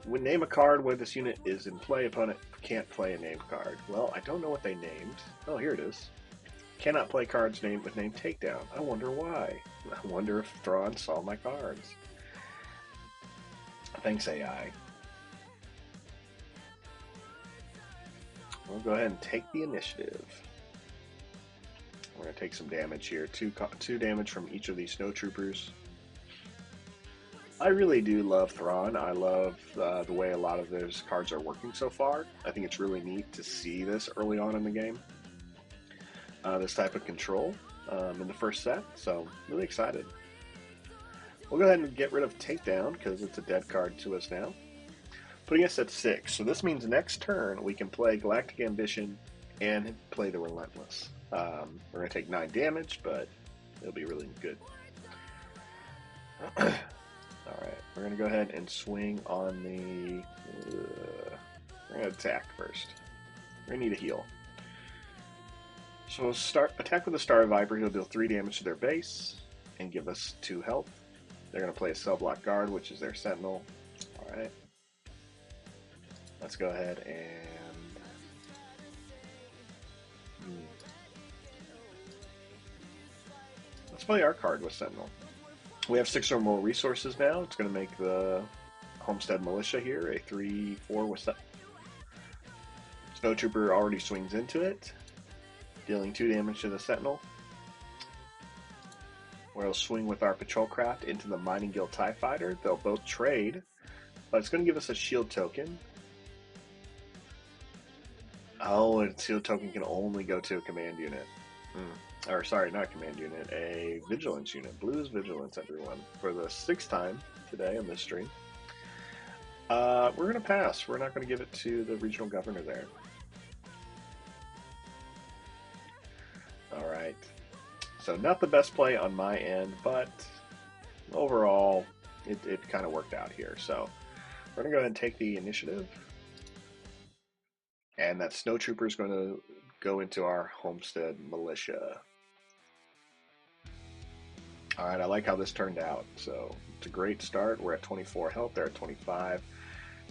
When name a card where this unit is in play, opponent can't play a named card. Well, I don't know what they named. Oh, here it is. Cannot play cards named with name Takedown. I wonder why. I wonder if Thrawn saw my cards. Thanks, AI. We'll go ahead and take the initiative. We're going to take some damage here. Two damage from each of these snowtroopers. I really do love Thrawn. I love the way a lot of those cards are working so far. I think it's really neat to see this early on in the game. This type of control in the first set. So, really excited. We'll go ahead and get rid of Takedown because it's a dead card to us now. Putting us at 6. So this means next turn we can play Galactic Ambition and play the Relentless. We're going to take 9 damage, but it'll be really good. Alright, we're going to go ahead and swing on the... we're going to attack first. We're going to need a heal. So we'll start attack with the Star Viper. He'll deal 3 damage to their base and give us 2 health. They're going to play a Cell Block Guard, which is their Sentinel. Alright. Let's go ahead and... let's play our card with Sentinel. We have 6 or more resources now. It's going to make the Homestead Militia here a 3-4 with Snowtrooper already swings into it, dealing 2 damage to the Sentinel. We'll swing with our Patrol Craft into the Mining Guild TIE Fighter. They'll both trade, but it's going to give us a shield token. Oh, and shield token can only go to a command unit. Or sorry, not a command unit, a vigilance unit. Blue's vigilance, everyone. For the 6th time today on this stream. We're going to pass. We're not going to give it to the regional governor there. Alright. So not the best play on my end, but overall it kind of worked out here. So we're going to go ahead and take the initiative. And that Snowtrooper is going to go into our Homestead Militia. Alright, I like how this turned out. So it's a great start. We're at 24 health. They're at 25.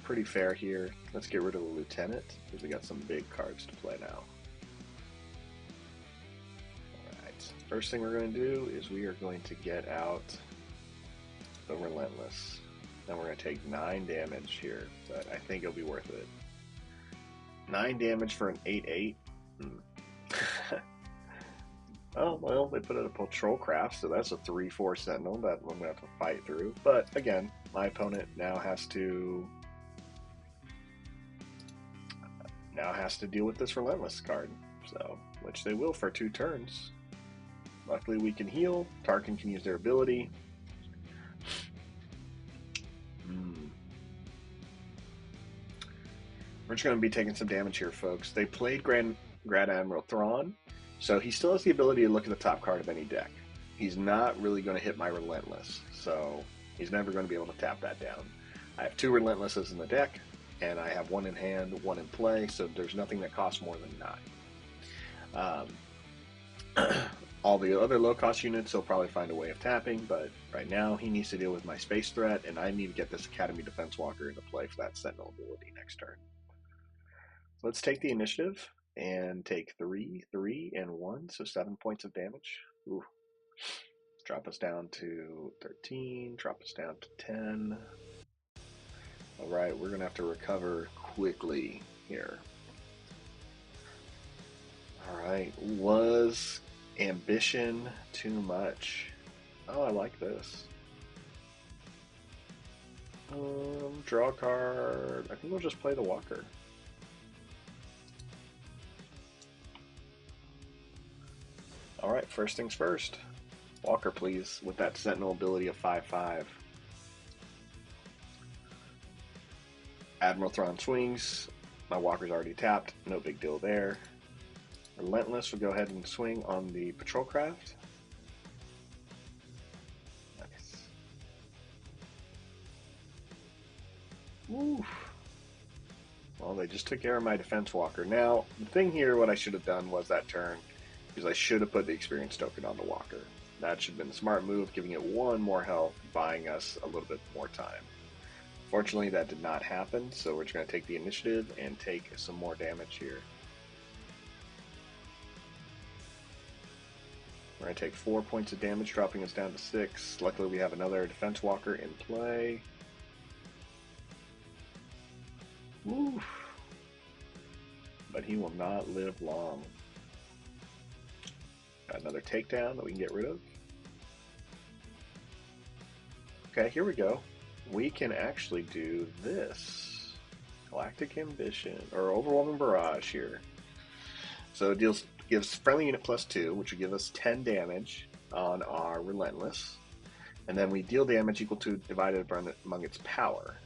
Pretty fair here. Let's get rid of the Lieutenant because we got some big cards to play now. Alright, first thing we're going to do is we are going to get out the Relentless. Then we're going to take 9 damage here, but I think it'll be worth it. 9 damage for an 8/8. Oh, well, they put out a Patrol Craft, so that's a 3/4 Sentinel that I'm going to have to fight through. But, again, my opponent now has to deal with this Relentless card, so which they will for 2 turns. Luckily, we can heal. Tarkin can use their ability. We're just going to be taking some damage here, folks. They played Grand Admiral Thrawn, so he still has the ability to look at the top card of any deck. He's not really going to hit my Relentless, so he's never going to be able to tap that down. I have 2 Relentlesses in the deck, and I have 1 in hand, 1 in play, so there's nothing that costs more than 9. All the other low-cost units he'll probably find a way of tapping, but right now he needs to deal with my space threat, and I need to get this Academy Defense Walker into play for that Sentinel ability next turn. Let's take the initiative and take 3, 3, and 1, so 7 points of damage. Ooh. Drop us down to 13, drop us down to 10. Alright, we're going to have to recover quickly here. Alright, was ambition too much? Oh, I like this. Draw a card. I think we'll just play the Walker. Alright, first things first. Walker, please, with that Sentinel ability of 5/5. Admiral Thrawn swings. My Walker's already tapped. No big deal there. Relentless will go ahead and swing on the Patrol Craft. Nice. Woo. Well, they just took care of my Defense Walker. Now, the thing here, what I should have done was that turn, is I should have put the Experience Token on the Walker. That should have been a smart move, giving it one more health, buying us a little bit more time. Fortunately, that did not happen, so we're just going to take the initiative and take some more damage here. We're going to take 4 points of damage, dropping us down to 6. Luckily, we have another Defense Walker in play. Woo. But he will not live long. Got another takedown that we can get rid of. Okay, here we go. We can actually do this. Galactic Ambition, or Overwhelming Barrage here. So it gives friendly unit +2, which will give us 10 damage on our Relentless. And then we deal damage equal to divided among its power.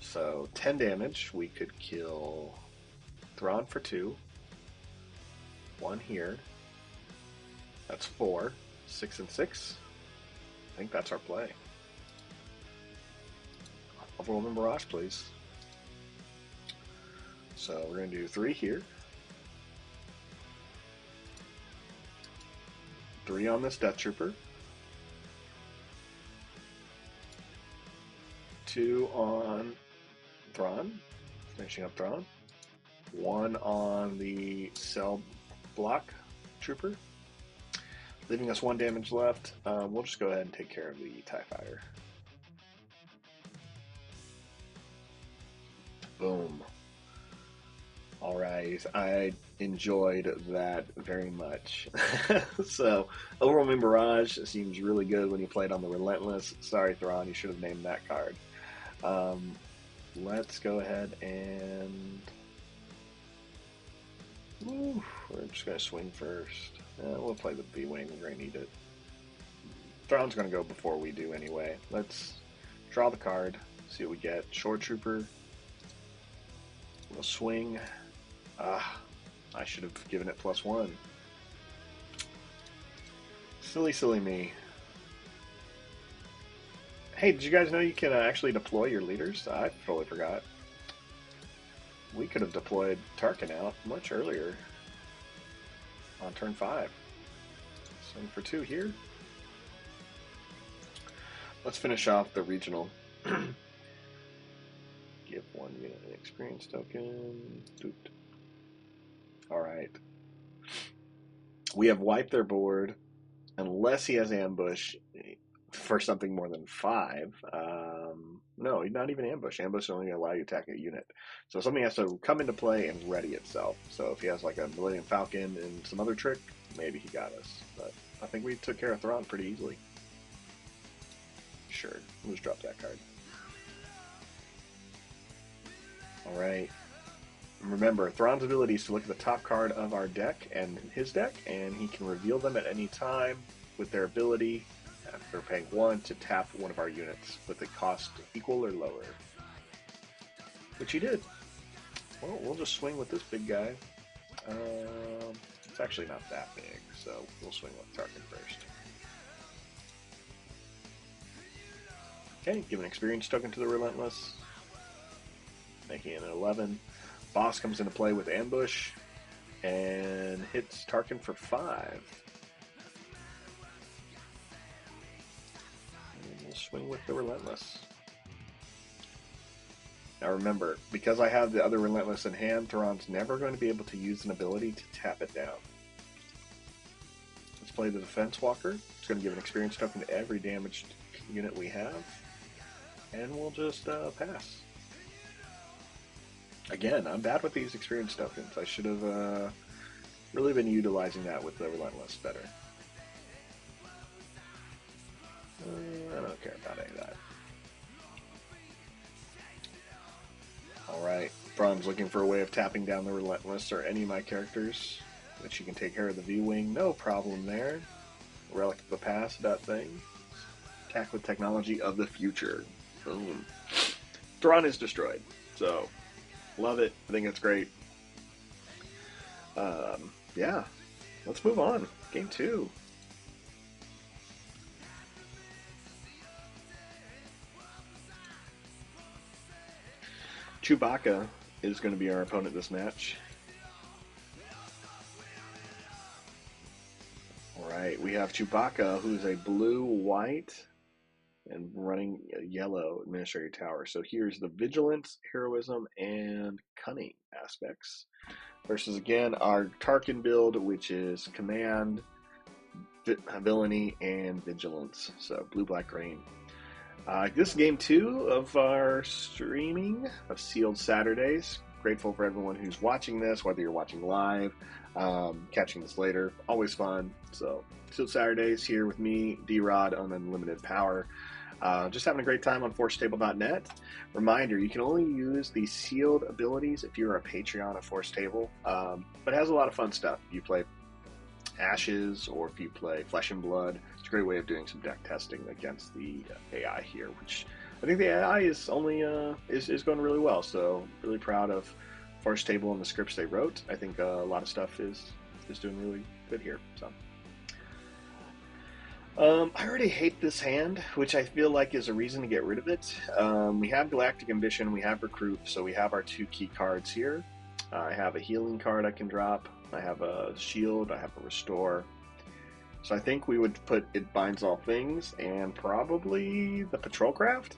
So 10 damage, we could kill Thrawn for 2. 1 here. That's 4. 6 and 6. I think that's our play. Overwhelming Barrage, please. So we're going to do 3 here. 3 on this Death Trooper. 2 on Thrawn. Finishing up Thrawn. 1 on the Cell Block Trooper. Leaving us 1 damage left. We'll just go ahead and take care of the TIE Fighter. Boom. Alright, I enjoyed that very much. So, Overwhelming Barrage seems really good when you play it on the Relentless. Sorry, Thrawn, you should have named that card. Let's go ahead and... Woo, we're just going to swing first. We'll play the B-Wing, we're going to need it. Thrawn's going to go before we do anyway. Let's draw the card, see what we get. Shore Trooper. We'll swing. I should have given it +1. Silly, silly me. Hey, did you guys know you can actually deploy your leaders? I totally forgot. We could have deployed Tarkin out much earlier on turn 5. Swing for 2 here. Let's finish off the regional. Give 1 unit an experience token. Doot. Alright. We have wiped their board. Unless he has ambush for something more than 5. No, not even ambush. Ambush is only going to allow you to attack a unit. So something has to come into play and ready itself. So if he has like a Millennium Falcon and some other trick, maybe he got us. But I think we took care of Thrawn pretty easily. Sure, we'll just drop that card. Alright. Remember, Thrawn's ability is to look at the top card of our deck and his deck, and he can reveal them at any time with their ability, after paying 1, to tap one of our units with a cost equal or lower. Which he did. Well, we'll just swing with this big guy. It's actually not that big, so we'll swing with Tarkin first. Okay, give an experience token to the Relentless, making it an 11. Boss comes into play with ambush and hits Tarkin for 5. And we'll swing with the Relentless. Now remember, because I have the other Relentless in hand, Thrawn's never going to be able to use an ability to tap it down. Let's play the Defense Walker. It's going to give an experience token to every damaged unit we have. And we'll just pass. Again, I'm bad with these experience tokens. I should have Really been utilizing that with the Relentless better. I don't care about any of that. Alright, Fran's looking for a way of tapping down the Relentless or any of my characters, that she can take care of the V-Wing. No problem there. Relic of the past, that thing. Attack with technology of the future. Boom. Thrawn is destroyed. So, love it. I think it's great. Yeah. Let's move on. Game 2. Chewbacca is going to be our opponent this match. Alright, we have Chewbacca, who's a blue, white, and running a yellow administrator tower. So here's the vigilance, heroism, and cunning aspects. Versus, again, our Tarkin build, which is command, villainy, and vigilance. So blue, black, green. This is game 2 of our streaming of Sealed Saturdays. Grateful for everyone who's watching this, whether you're watching live, catching this later. Always fun. So, Sealed Saturdays here with me, D-Rod on Unlimited Power. Just having a great time on Forcetable.net. Reminder, you can only use the sealed abilities if you're a Patreon of Forcetable, but it has a lot of fun stuff. You play Ashes, or if you play Flesh and Blood, it's a great way of doing some deck testing against the AI here, which I think the AI is only is going really well. So really proud of Forcetable and the scripts they wrote. I think a lot of stuff is doing really good here. So I already hate this hand, which I feel like is a reason to get rid of it. We have Galactic Ambition, we have Recruit, so we have our 2 key cards here. I have a healing card I can drop. I have a shield, I have a restore. So I think we would put It Binds All Things and probably the Patrol Craft?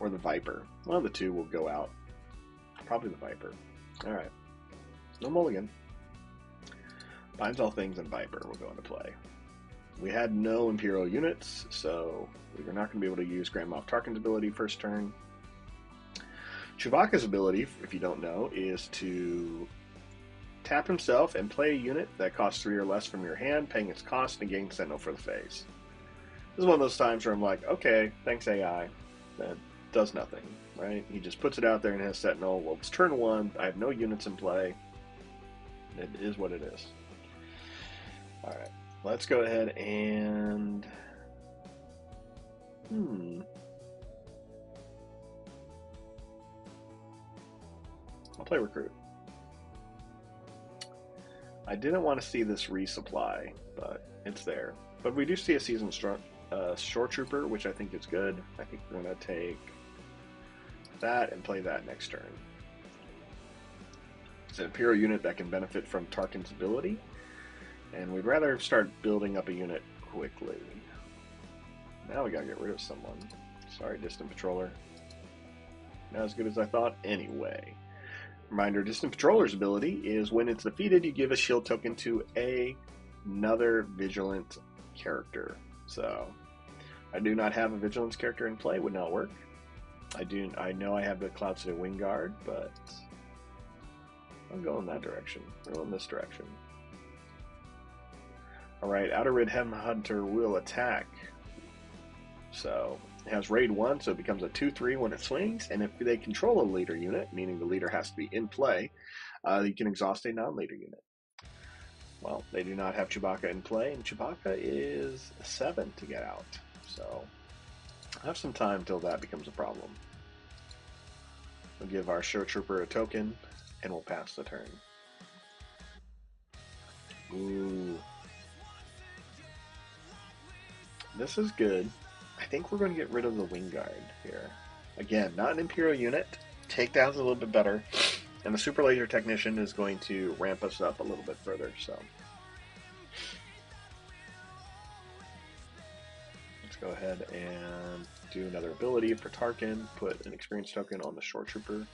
Or the Viper. One of the 2 will go out. Probably the Viper. Alright. No mulligan. Binds All Things and Viper will go into play. We had no Imperial units, so we were not going to be able to use Grand Moff Tarkin's ability first turn. Chewbacca's ability, if you don't know, is to tap himself and play a unit that costs 3 or less from your hand, paying its cost and gain Sentinel for the phase. This is one of those times where I'm like, okay, thanks AI. That does nothing, right? He just puts it out there and has Sentinel. Well, it's turn 1. I have no units in play. It is what it is. Alright, let's go ahead and... I'll play Recruit. I didn't want to see this resupply, but it's there. But we do see a Seasoned Shore Trooper, which I think is good. I think we're going to take that and play that next turn. It's an Imperial unit that can benefit from Tarkin's ability, and we'd rather start building up a unit quickly. Now we gotta get rid of someone. Sorry, Distant Patroller. Not as good as I thought anyway. Reminder, Distant Patroller's ability is when it's defeated, you give a shield token to another Vigilant character. So, I do not have a Vigilance character in play, would not work. I know I have the Cloud City Wing Guard, but I'll go in that direction, or in this direction. Alright, Outer Rid Headhunter will attack. So, it has raid 1, so it becomes a 2-3 when it swings, and if they control a leader unit, meaning the leader has to be in play, you can exhaust a non-leader unit. Well, they do not have Chewbacca in play, and Chewbacca is 7 to get out. So, I have some time until that becomes a problem. We'll give our Shore Trooper a token, and we'll pass the turn. Ooh. This is good. I think we're going to get rid of the Wing Guard here. Again, not an Imperial unit. Takedown's a little bit better. And the Super Laser Technician is going to ramp us up a little bit further, so. Let's go ahead and do another ability for Tarkin. Put an experience token on the Shore Trooper.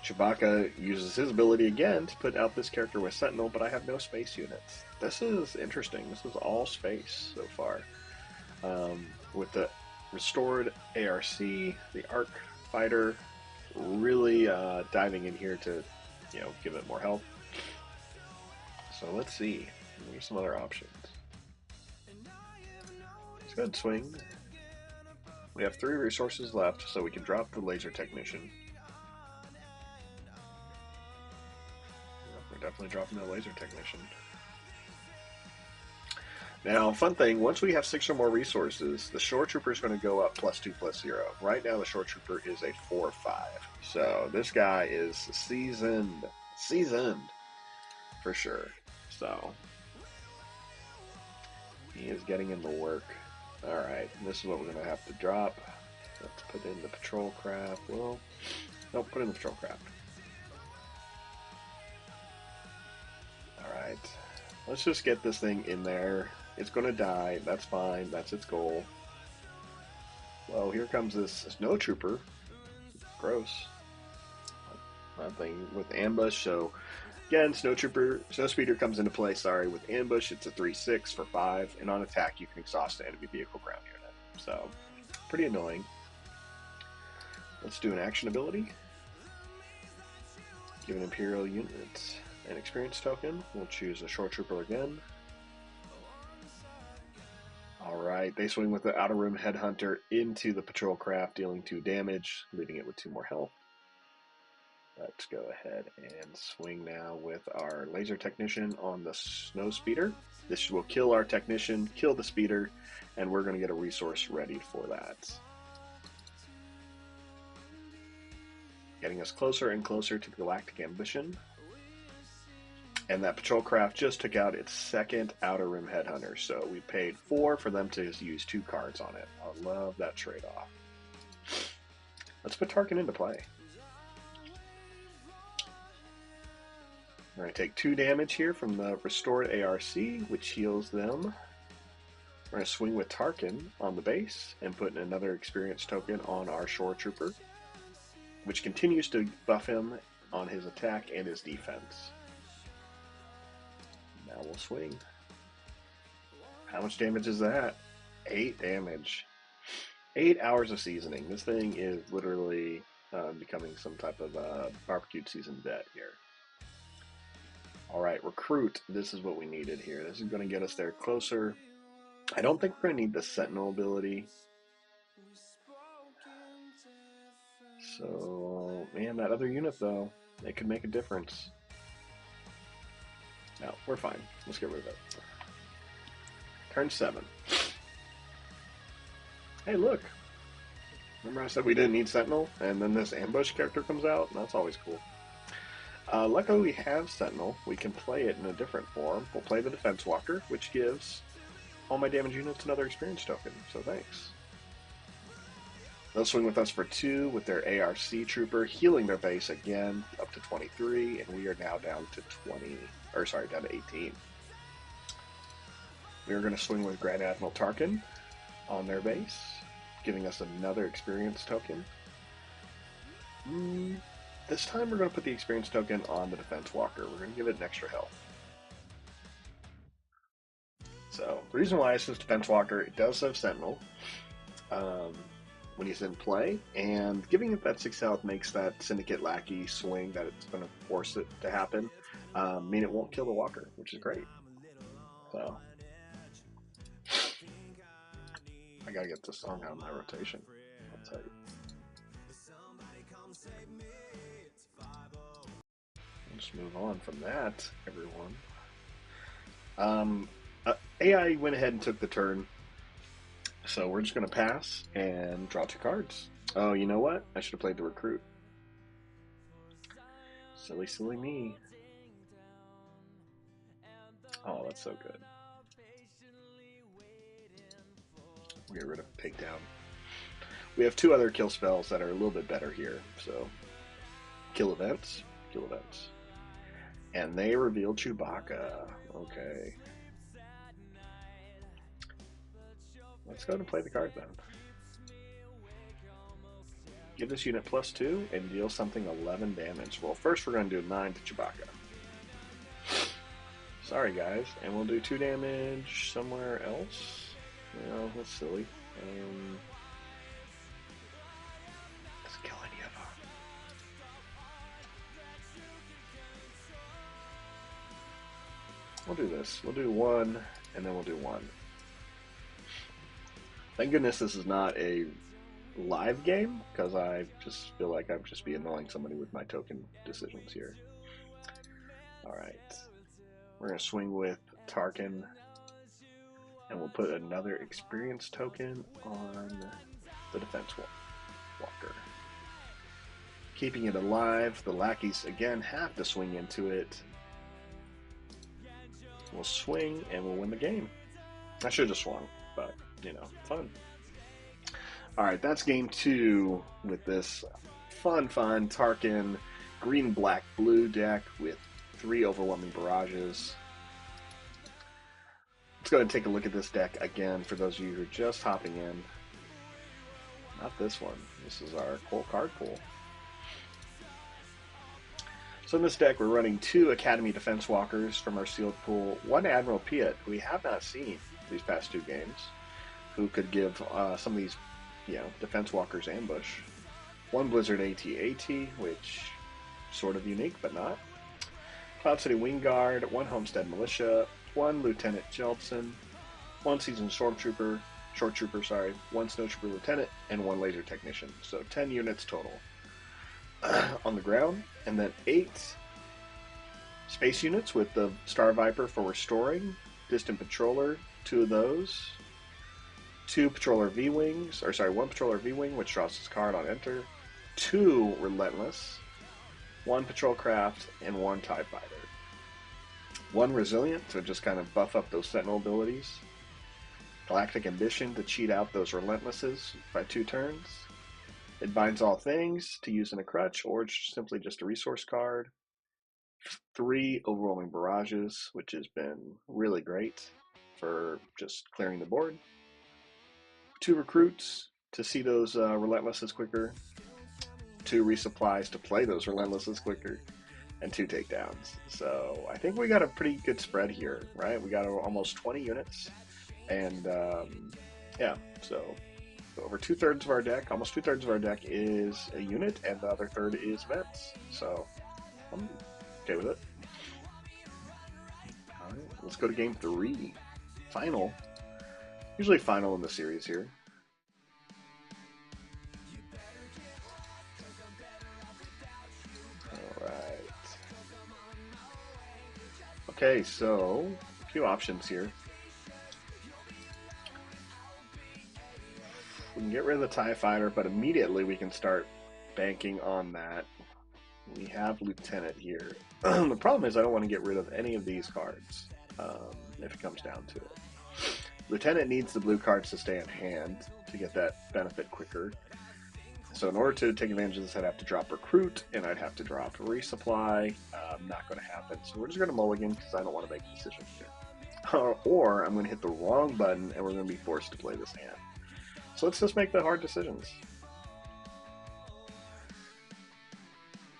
Chewbacca uses his ability again to put out this character with Sentinel, but I have no space units. This is interesting. This is all space so far. With the restored ARC, the Arc Fighter, really diving in here to, give it more health. So let's see. Here's some other options. Let's go ahead and swing. We have 3 resources left, so we can drop the laser technician. We're definitely dropping the laser technician. Now, fun thing, once we have 6 or more resources, the Shore Trooper is going to go up +2/+0. Right now, the Shore Trooper is a 4/5. So this guy is seasoned for sure. So he is getting in the work. All right, this is what we're going to have to drop. Let's put in the patrol craft. Well, no, put in the patrol craft. All right, let's just get this thing in there. It's going to die. That's fine. That's its goal. Well, here comes this snow trooper. Gross. That thing with ambush. So again, snow speeder comes into play. Sorry, with ambush, it's a 3/6 for 5, and on attack, you can exhaust an enemy vehicle ground unit. So pretty annoying. Let's do an action ability. Give an Imperial unit an experience token. We'll choose a Shore Trooper again. Alright, they swing with the Outer Rim Headhunter into the patrol craft, dealing 2 damage, leaving it with 2 more health. Let's go ahead and swing now with our laser technician on the snow speeder. This will kill our technician, kill the speeder, and we're going to get a resource ready for that. Getting us closer and closer to Galactic Ambition. And that patrol craft just took out its 2nd Outer Rim Headhunter, so we paid 4 for them to use 2 cards on it. I love that trade-off. Let's put Tarkin into play. We're going to take 2 damage here from the restored ARC, which heals them. We're going to swing with Tarkin on the base and put another experience token on our Shore Trooper, which continues to buff him on his attack and his defense. Now we'll swing. How much damage is that? 8 damage. 8 hours of seasoning. This thing is literally becoming some type of barbecued seasoned vet here. Alright, recruit. This is what we needed here. This is going to get us there closer. I don't think we're going to need the Sentinel ability. So, man, that other unit, though, it could make a difference. No, we're fine. Let's get rid of it. Turn 7. Hey, look. Remember I said we didn't need Sentinel? And then this ambush character comes out? That's always cool. Luckily we have Sentinel. We can play it in a different form. We'll play the Defense Walker, which gives all my damage units another experience token. So thanks. They'll swing with us for 2 with their ARC Trooper, healing their base again up to 23, and we are now down to down to 18. We're going to swing with Grand Admiral Tarkin on their base, giving us another experience token. This time we're going to put the experience token on the Defense Walker. We're going to give it an extra health. So, the reason why is this Defense Walker, it does have Sentinel when he's in play, and giving it that 6 health makes that Syndicate Lackey swing that it's going to force it to happen mean it won't kill the Walker, which is great. So, I gotta get this song out of my rotation, I'll tell you. Let's move on from that, everyone. AI went ahead and took the turn, so we're just going to pass and draw 2 cards. Oh, you know what? I should have played the recruit. Silly, silly me. Oh, that's so good. We'll get rid of Takedown. We have 2 other kill spells that are a little bit better here, so kill events. And they reveal Chewbacca. Okay. Let's go and play the card then. Give this unit +2 and deal something 11 damage. Well, first we're going to do 9 to Chewbacca. Sorry, guys. And we'll do 2 damage somewhere else. Well, that's silly. Doesn't kill any of them. We'll do this. We'll do one, and then we'll do one. Thank goodness this is not a live game, because I just feel like I'd just be annoying somebody with my token decisions here. Alright. We're going to swing with Tarkin, and we'll put another experience token on the defense walker. Keeping it alive, the lackeys again have to swing into it. We'll swing and we'll win the game. I should have swung, but you know, fun. Alright, that's game 2 with this fun Tarkin green, black, blue deck with 3 overwhelming barrages. Let's go ahead and take a look at this deck again for those of you who are just hopping in. Not this one. This is our full card pool. So in this deck, we're running 2 Academy Defense Walkers from our sealed pool, 1 Admiral Piet, who we have not seen these past 2 games, who could give some of these, Defense Walkers ambush. 1 Blizzard AT-AT, which sort of unique, but not. Cloud City Wing Guard, 1 Homestead Militia, 1 Lieutenant Jeltsin, 1 Seasoned Short Trooper, 1 Snowtrooper Lieutenant, and 1 Laser Technician. So 10 units total on the ground, and then 8 space units with the Star Viper for restoring, Distant Patroller, 2 of those, 2 Patroller V-Wings, 1 Patroller V-Wing, which draws his card on enter, 2 Relentless, 1 Patrol Craft, and 1 TIE Fighter. 1 Resilient to just kind of buff up those Sentinel abilities, Galactic Ambition to cheat out those Relentlesses by 2 turns, It binds all things to use in a crutch, or it's simply just a resource card. 3 overwhelming barrages, which has been really great for just clearing the board. 2 recruits to see those relentlesses quicker. 2 resupplies to play those relentlesses quicker. And 2 takedowns. So I think we got a pretty good spread here, right? We got almost 20 units. And yeah, so over 2/3 of our deck, almost 2/3 of our deck is a unit, and the other third is vets. So I'm okay with it. All right, let's go to game 3. Final. Usually final in the series here. All right. Okay, so a few options here. We can get rid of the TIE Fighter, but immediately we can start banking on that. We have Lieutenant here. The problem is I don't want to get rid of any of these cards, if it comes down to it. Lieutenant needs the blue cards to stay in hand to get that benefit quicker. So in order to take advantage of this, I'd have to drop Recruit, and I'd have to drop Resupply. Not going to happen. So we're just going to mulligan because I don't want to make decisions here. Or I'm going to hit the wrong button, and we're going to be forced to play this hand. So let's just make the hard decisions.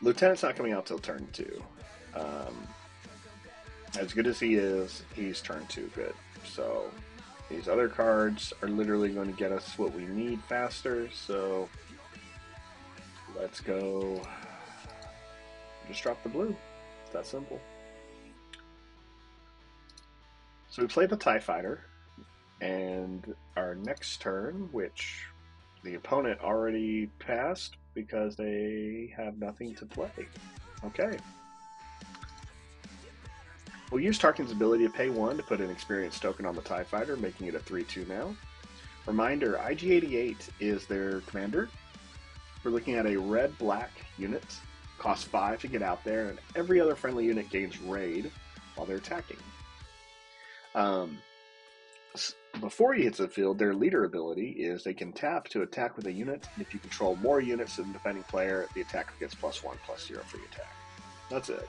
Lieutenant's not coming out till turn 2. As good as he is, he's turn 2 good. So these other cards are literally going to get us what we need faster. So let's go. Just drop the blue. It's that simple. So we play the TIE Fighter. And our next turn, which the opponent already passed because they have nothing to play. Okay. We'll use Tarkin's ability to pay 1 to put an experience token on the TIE Fighter, making it a 3/2 now. Reminder, IG-88 is their commander. We're looking at a red-black unit. Costs 5 to get out there, and every other friendly unit gains raid while they're attacking. Before he hits the field, their leader ability is they can tap to attack with a unit, and if you control more units than the defending player, the attacker gets +1/+0 for the attack. That's it.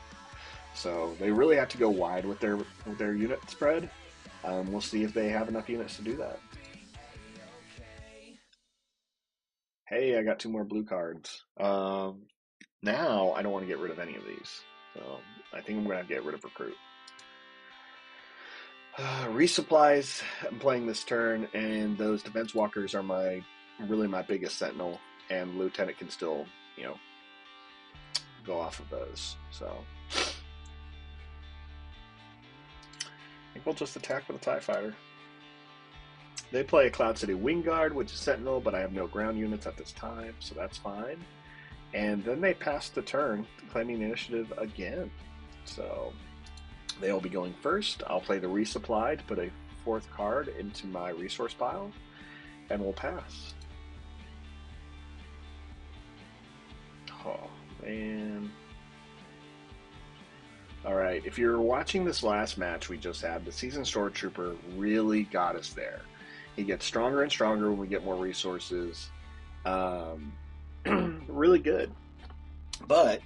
So they really have to go wide with their unit spread. We'll see if they have enough units to do that. Hey, I got 2 more blue cards. Now I don't want to get rid of any of these. So I think I'm going to get rid of Recruit. Resupplies, I'm playing this turn, and those defense walkers are really my biggest sentinel, and Lieutenant can still, go off of those. So think we'll just attack with a TIE Fighter. They play a Cloud City Wing Guard, which is Sentinel, but I have no ground units at this time, so that's fine. And then they pass the turn, claiming the initiative again. So they'll be going first. I'll play the resupply to put a 4th card into my resource pile, and we'll pass. Oh, man. Alright, if you're watching this last match we just had, the Seasoned Stormtrooper really got us there. He gets stronger and stronger when we get more resources. Really good. But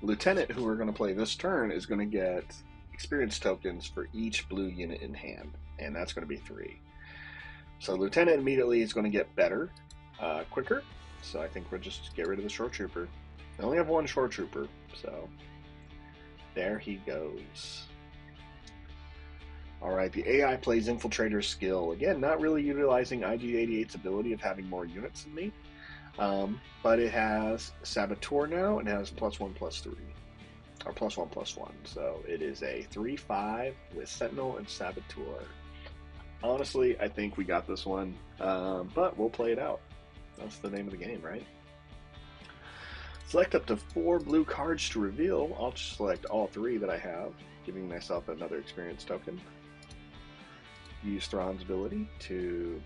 Lieutenant, who we're going to play this turn, is going to get experience tokens for each blue unit in hand, and that's going to be 3. So Lieutenant immediately is going to get better, quicker, so I think we'll just get rid of the Shore Trooper. I only have 1 Shore Trooper, so there he goes. Alright, the AI plays Infiltrator skill. Again, not really utilizing IG-88's ability of having more units than me, but it has Saboteur now, and it has +1/+3. Or +1/+1. So it is a 3/5 with Sentinel and Saboteur. Honestly, I think we got this one, but we'll play it out. That's the name of the game, right? Select up to 4 blue cards to reveal. I'll just select all 3 that I have, giving myself another experience token. Use Thrawn's ability to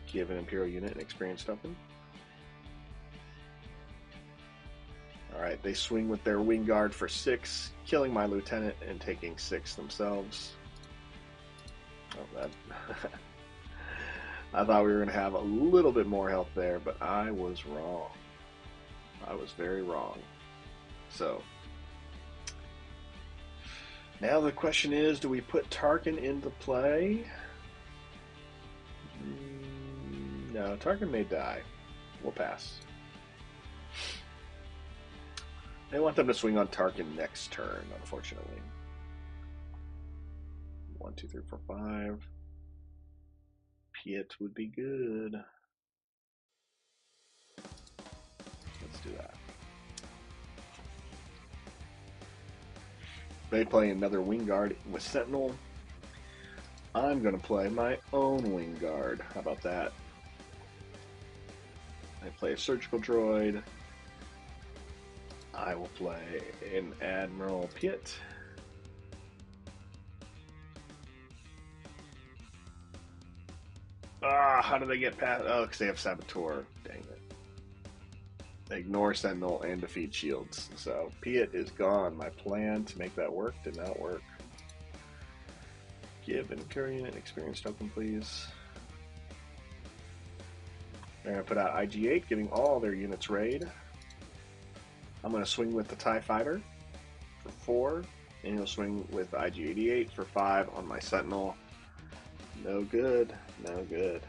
give an Imperial unit an experience token. Alright, they swing with their Wing Guard for 6, killing my Lieutenant and taking 6 themselves. Oh, that. I thought we were going to have a little bit more health there, but I was wrong. I was very wrong. So, now the question is, do we put Tarkin into play? No, Tarkin may die. We'll pass. I want them to swing on Tarkin next turn, unfortunately. 1, 2, 3, 4, 5. Piet would be good. Let's do that. They play another Wing Guard with Sentinel. I'm going to play my own Wing Guard. How about that? I play a Surgical Droid. I will play an Admiral Piet. How do they get past? Oh, because they have Saboteur. Dang it. They ignore Sentinel and defeat shields. So Piet is gone. My plan to make that work did not work. Give an Imperial unit experience token, please. They're going to put out IG-8, giving all their units raid. I'm going to swing with the TIE Fighter for 4, and he'll swing with IG-88 for 5 on my Sentinel. No good, no good.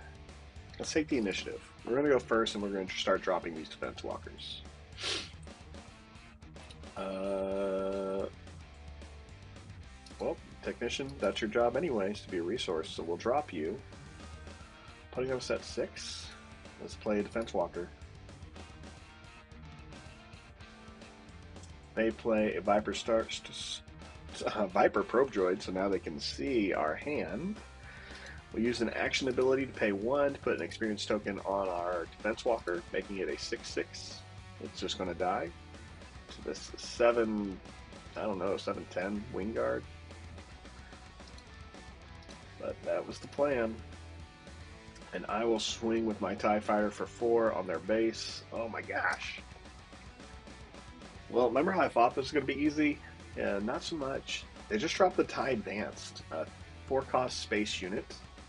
Let's take the initiative. We're going to go first, and we're going to start dropping these defense walkers. Well, Technician, that's your job anyways, to be a resource, so we'll drop you. Putting us at 6. Let's play a defense walker. They play a Viper Viper probe droid, so now they can see our hand. We use an action ability to pay 1 to put an experience token on our defense walker, making it a 6/6. It's just going to die. So this is 7/10 Wing Guard. But that was the plan. And I will swing with my TIE Fighter for 4 on their base. Oh my gosh. Well, remember how I thought this was going to be easy? Yeah, not so much. They just dropped the TIE Advanced, 4-cost space unit.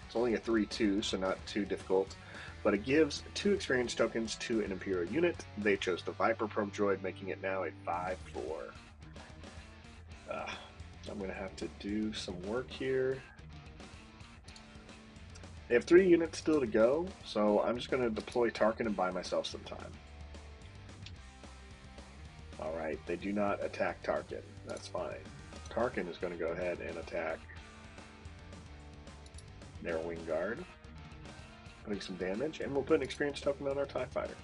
It's only a 3/2, so not too difficult. But it gives 2 experience tokens to an Imperial unit. They chose the Viper Probe Droid, making it now a 5/4. I'm going to have to do some work here. They have 3 units still to go, so I'm just going to deploy Tarkin and buy myself some time. Alright, they do not attack Tarkin. That's fine. Tarkin is going to go ahead and attack their Wing Guard, putting some damage, and we'll put an experience token on our TIE Fighter.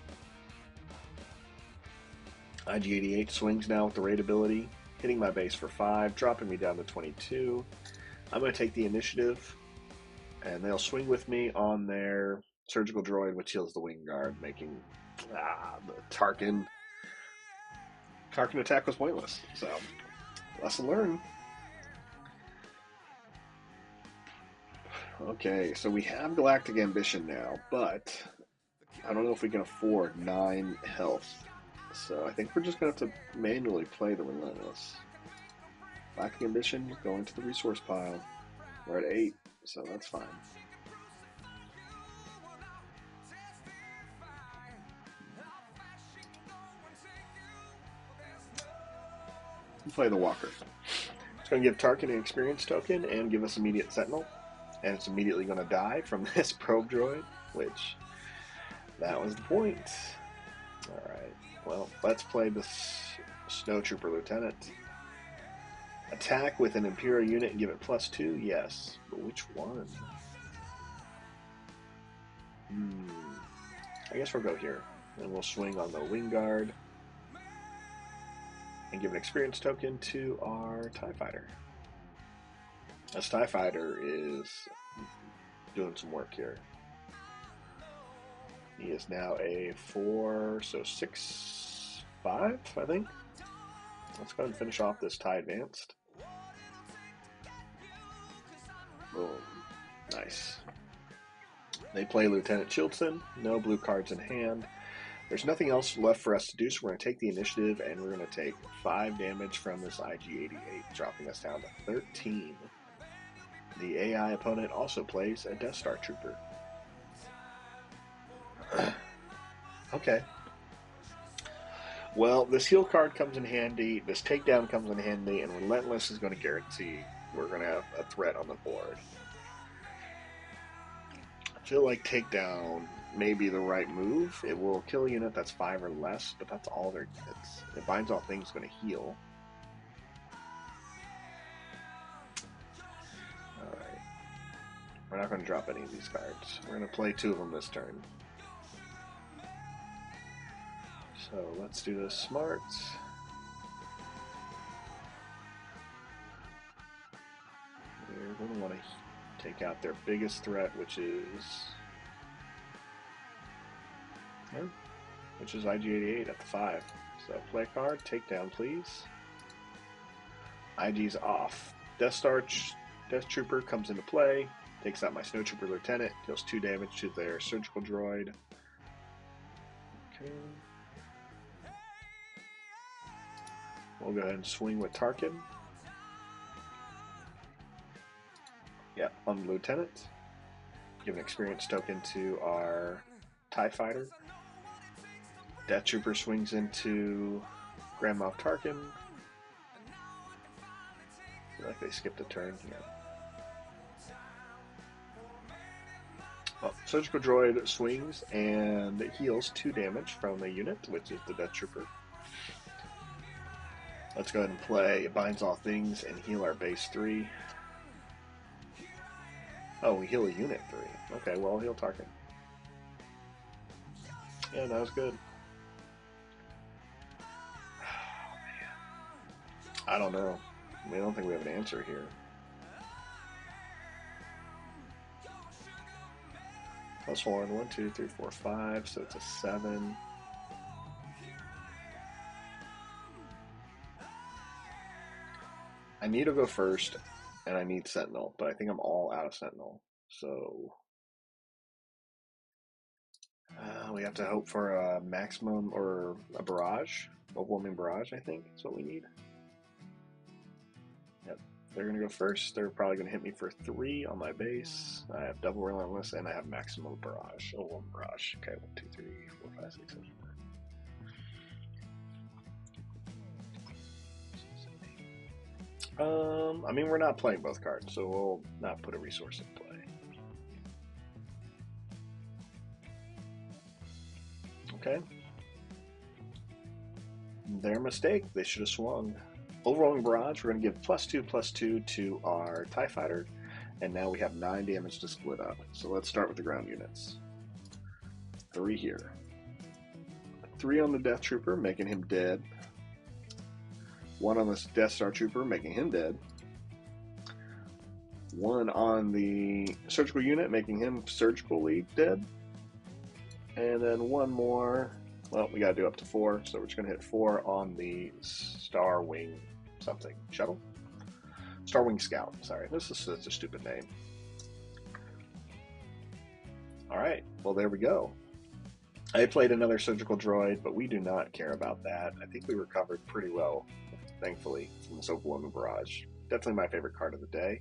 IG-88 swings now with the raid ability, hitting my base for 5, dropping me down to 22. I'm going to take the initiative, and they'll swing with me on their surgical droid, which heals the wing guard, making the Tarkin attack was pointless. So, lesson learned. Okay, so we have Galactic Ambition now, but I don't know if we can afford 9 health. So I think we're just going to have to manually play the Relentless. Galactic Ambition going to the resource pile. We're at 8, so that's fine. We'll play the Walker. It's going to give Tarkin an experience token and give us immediate Sentinel. And it's immediately going to die from this probe droid, which, that was the point. Alright, well, let's play the Snowtrooper Lieutenant. Attack with an Imperial unit and give it +2? Yes. But which one? I guess we'll go here. And we'll swing on the Wing Guard. And give an experience token to our TIE Fighter. This TIE Fighter is doing some work here. He is now a 4, so 6, 5, I think. Let's go ahead and finish off this TIE Advanced. Boom. Nice. They play Lieutenant Chilton. No blue cards in hand. There's nothing else left for us to do, so we're going to take the initiative, and we're going to take 5 damage from this IG-88, dropping us down to 13. The AI opponent also plays a Death Star Trooper. Okay. Well, this heal card comes in handy, this takedown comes in handy, and Relentless is going to guarantee we're going to have a threat on the board. I feel like takedown may be the right move. It will kill a unit that's 5 or less, but that's all their units. It binds all things going to heal. Alright. We're not going to drop any of these cards. We're going to play 2 of them this turn. So let's do this smart. We're going to want to take out their biggest threat, which is IG-88 at the 5. So play a card, take down, please. IG's off. Death Trooper comes into play, takes out my Snowtrooper Lieutenant, deals 2 damage to their surgical droid. Okay. We'll go ahead and swing with Tarkin. Yeah, on the Lieutenant. Give an experience token to our TIE Fighter. Death Trooper swings into Grand Moff Tarkin. I feel like they skipped a turn here. Well, Surgical Droid swings and it heals 2 damage from a unit, which is the Death Trooper. Let's go ahead and play It Binds All Things and heal our base 3. Oh, we heal a unit 3. Okay, well, I'll heal Tarkin. Yeah, that was good. Oh, man. I don't know. I don't think we have an answer here. +1, 1, 2, 3, 4, 5, so it's a 7. I need to go first, and I need Sentinel, but I think I'm all out of Sentinel. So we have to hope for a maximum or a barrage, overwhelming barrage. I think is what we need. Yep, they're gonna go first. They're probably gonna hit me for 3 on my base. I have double relentless, and I have maximum barrage. Oh, 1 barrage. Okay, 1, 2, 3, 4, 5, 6, 7, 8. I mean, we're not playing both cards, so we'll not put a resource in play. Okay. Their mistake. They should have swung. Overwhelming barrage, we're going to give +2/+2 to our TIE Fighter, and now we have 9 damage to split up. So let's start with the ground units. 3 here. 3 on the Death Trooper, making him dead. 1 on this Death Star Trooper, making him dead. 1 on the surgical unit, making him surgically dead. And then 1 more. Well, we got to do up to 4, so we're just going to hit 4 on the Star Wing something. Shuttle? Star Wing Scout. Sorry, this is such a stupid name. Alright, well there we go. I played another surgical droid, but we do not care about that. I think we recovered pretty well, thankfully, from this overwhelming barrage. Definitely my favorite card of the day.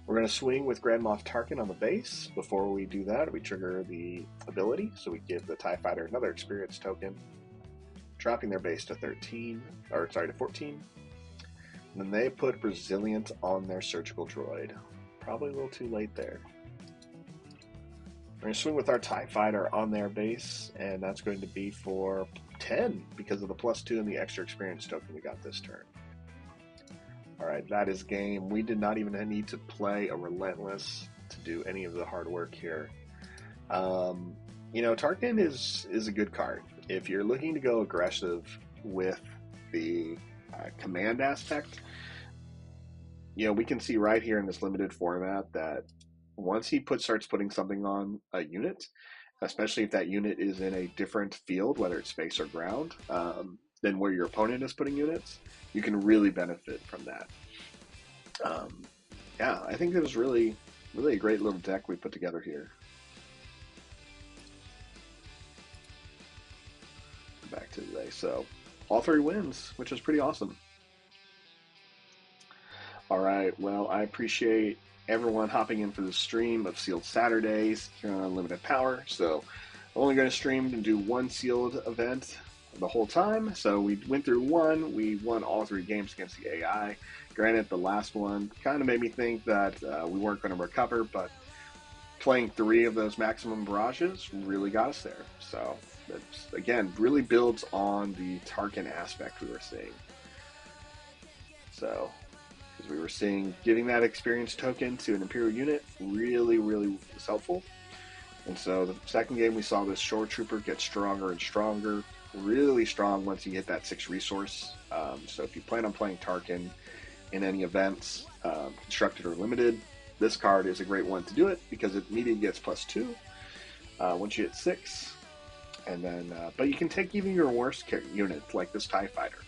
We're going to swing with Grand Moff Tarkin on the base. Before we do that, we trigger the ability, so we give the TIE Fighter another experience token, dropping their base to 14. And then they put Resilient on their surgical droid. Probably a little too late there. We're going to swing with our TIE Fighter on their base, and that's going to be for 10 because of the +2 and the extra experience token we got this turn. Alright, that is game. We did not even need to play a Relentless to do any of the hard work here. You know, Tarkin is a good card. If you're looking to go aggressive with the command aspect, you know, we can see right here in this limited format that once he starts putting something on a unit, especially if that unit is in a different field, whether it's space or ground, than where your opponent is putting units, you can really benefit from that. Yeah, I think it was really a great little deck we put together here. Back to today, so all 3 wins, which is pretty awesome. All right, well, I appreciate everyone hopping in for the stream of Sealed Saturdays here on Unlimited Power. So I'm only going to stream and do 1 sealed event the whole time. So we went through 1, we won all 3 games against the AI. Granted, the last one kind of made me think that we weren't going to recover, but playing 3 of those maximum barrages really got us there. So that's, again, really builds on the Tarkin aspect we were seeing. So, as we were seeing, giving that experience token to an Imperial unit really was helpful. And so the second game we saw this Shore Trooper get stronger and stronger, really strong once you hit that 6 resource. So if you plan on playing Tarkin in any events, constructed or limited, this card is a great one to do it because it immediately gets +2 once you hit 6. And then, but you can take even your worst units like this TIE Fighter.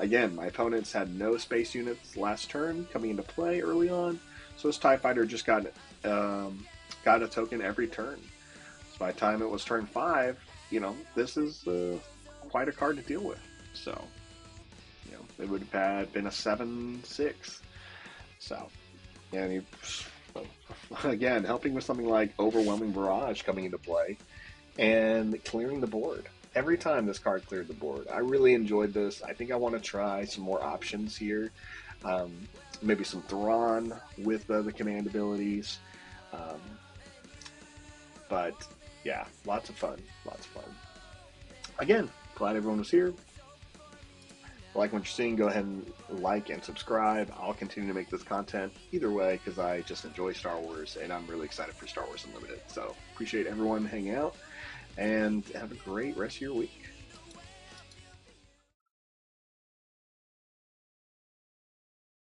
Again, my opponents had no space units last turn coming into play early on, so this TIE Fighter just got a token every turn. So by the time it was turn 5, you know, this is quite a card to deal with. So, you know, it would have been a 7/6. So, and again, helping with something like Overwhelming Barrage coming into play and clearing the board. Every time this card cleared the board. I really enjoyed this. I think I want to try some more options here. Maybe some Thrawn with the command abilities. But yeah, lots of fun. Again, glad everyone was here. Like what you're seeing, go ahead and like and subscribe. I'll continue to make this content either way because I just enjoy Star Wars and I'm really excited for Star Wars Unlimited. So appreciate everyone hanging out and have a great rest of your week.